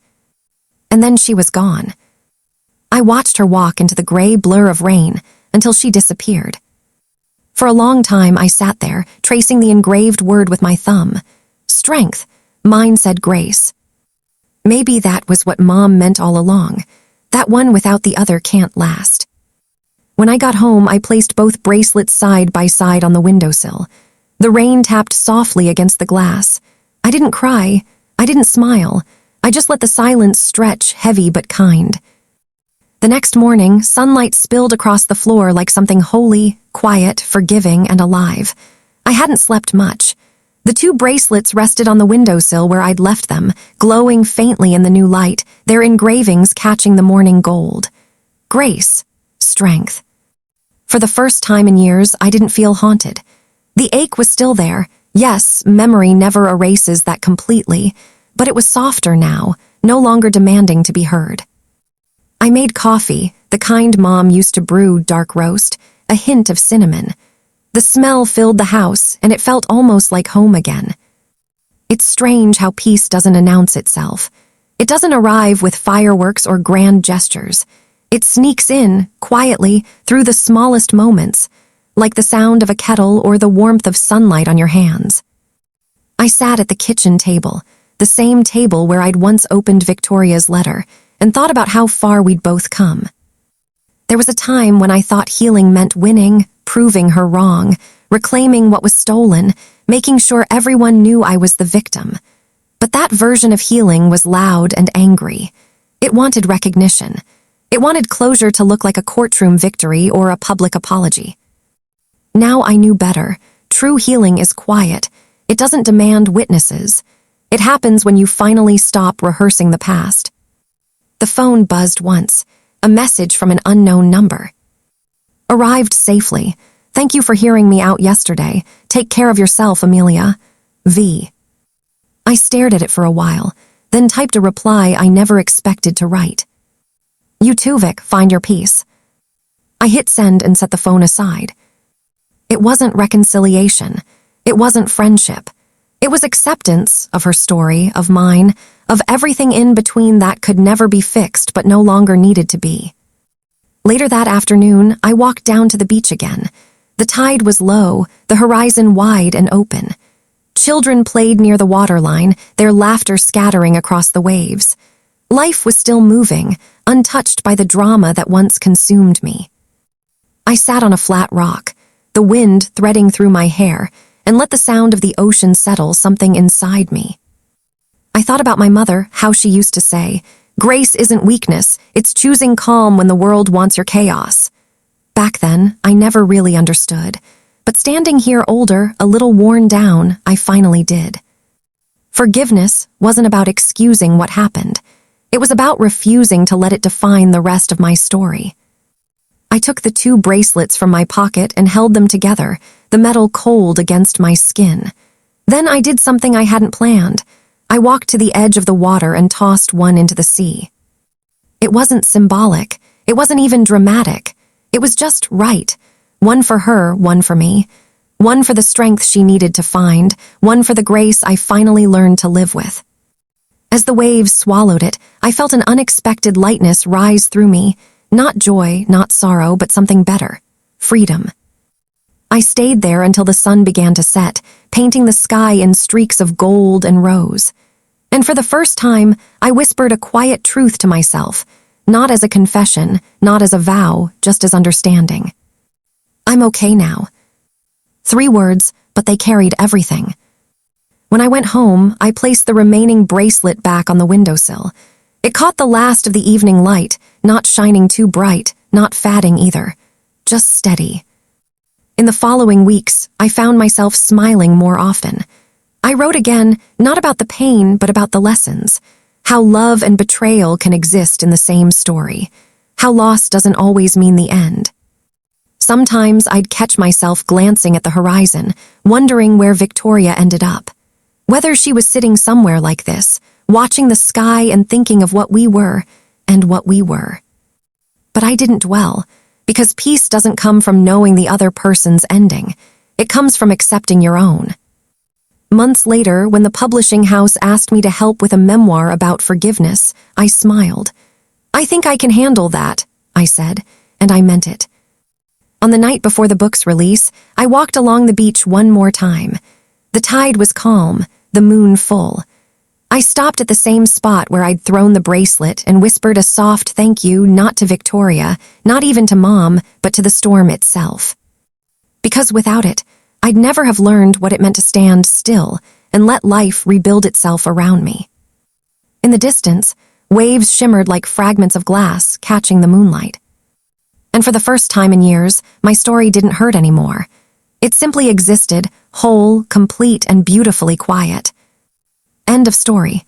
And then she was gone. I watched her walk into the gray blur of rain until she disappeared. For a long time, I sat there, tracing the engraved word with my thumb. Strength. Mine said grace. Maybe that was what Mom meant all along. That one without the other can't last. When I got home, I placed both bracelets side by side on the windowsill. The rain tapped softly against the glass. I didn't cry. I didn't smile. I just let the silence stretch, heavy but kind. The next morning, sunlight spilled across the floor like something holy, quiet, forgiving, and alive. I hadn't slept much. The two bracelets rested on the windowsill where I'd left them, glowing faintly in the new light, their engravings catching the morning gold. Grace. Strength. For the first time in years, I didn't feel haunted. The ache was still there. Yes, memory never erases that completely, but it was softer now, no longer demanding to be heard. I made coffee, the kind Mom used to brew, dark roast, a hint of cinnamon. The smell filled the house, and it felt almost like home again. It's strange how peace doesn't announce itself. It doesn't arrive with fireworks or grand gestures. It sneaks in, quietly, through the smallest moments, like the sound of a kettle or the warmth of sunlight on your hands. I sat at the kitchen table, the same table where I'd once opened Victoria's letter, and thought about how far we'd both come. There was a time when I thought healing meant winning, proving her wrong, reclaiming what was stolen, making sure everyone knew I was the victim. But that version of healing was loud and angry. It wanted recognition. It wanted closure to look like a courtroom victory or a public apology. Now I knew better. True healing is quiet. It doesn't demand witnesses. It happens when you finally stop rehearsing the past. The phone buzzed once, a message from an unknown number. Arrived safely. Thank you for hearing me out yesterday. Take care of yourself, Amelia. V. I stared at it for a while, then typed a reply I never expected to write. You too, Vic, find your peace. I hit send and set the phone aside. It wasn't reconciliation. It wasn't friendship. It was acceptance of her story, of mine, of everything in between that could never be fixed but no longer needed to be. Later that afternoon, I walked down to the beach again. The tide was low, the horizon wide and open. Children played near the waterline, their laughter scattering across the waves. Life was still moving, untouched by the drama that once consumed me. I sat on a flat rock, the wind threading through my hair, and let the sound of the ocean settle something inside me. I thought about my mother, how she used to say, "Grace isn't weakness, it's choosing calm when the world wants your chaos." Back then, I never really understood, but standing here older, a little worn down, I finally did. Forgiveness wasn't about excusing what happened. It was about refusing to let it define the rest of my story. I took the two bracelets from my pocket and held them together, the metal cold against my skin. Then I did something I hadn't planned. I walked to the edge of the water and tossed one into the sea. It wasn't symbolic. It wasn't even dramatic. It was just right. One for her, one for me. One for the strength she needed to find, one for the grace I finally learned to live with. As the waves swallowed it, I felt an unexpected lightness rise through me. Not joy, not sorrow, but something better. Freedom. I stayed there until the sun began to set, painting the sky in streaks of gold and rose. And for the first time, I whispered a quiet truth to myself, not as a confession, not as a vow, just as understanding. I'm okay now. 3 words, but they carried everything. When I went home, I placed the remaining bracelet back on the windowsill. It caught the last of the evening light, not shining too bright, not fading either, just steady. In the following weeks, I found myself smiling more often. I wrote again, not about the pain, but about the lessons. How love and betrayal can exist in the same story. How loss doesn't always mean the end. Sometimes I'd catch myself glancing at the horizon, wondering where Victoria ended up. Whether she was sitting somewhere like this, watching the sky and thinking of what we were and what we were. But I didn't dwell, because peace doesn't come from knowing the other person's ending. It comes from accepting your own. Months later, when the publishing house asked me to help with a memoir about forgiveness, I smiled. "I think I can handle that," I said, and I meant it. On the night before the book's release, I walked along the beach one more time. The tide was calm, the moon full. I stopped at the same spot where I'd thrown the bracelet and whispered a soft thank you, not to Victoria, not even to Mom, but to the storm itself. Because without it, I'd never have learned what it meant to stand still and let life rebuild itself around me. In the distance, waves shimmered like fragments of glass catching the moonlight. And for the first time in years, my story didn't hurt anymore. It simply existed, whole, complete, and beautifully quiet. End of story.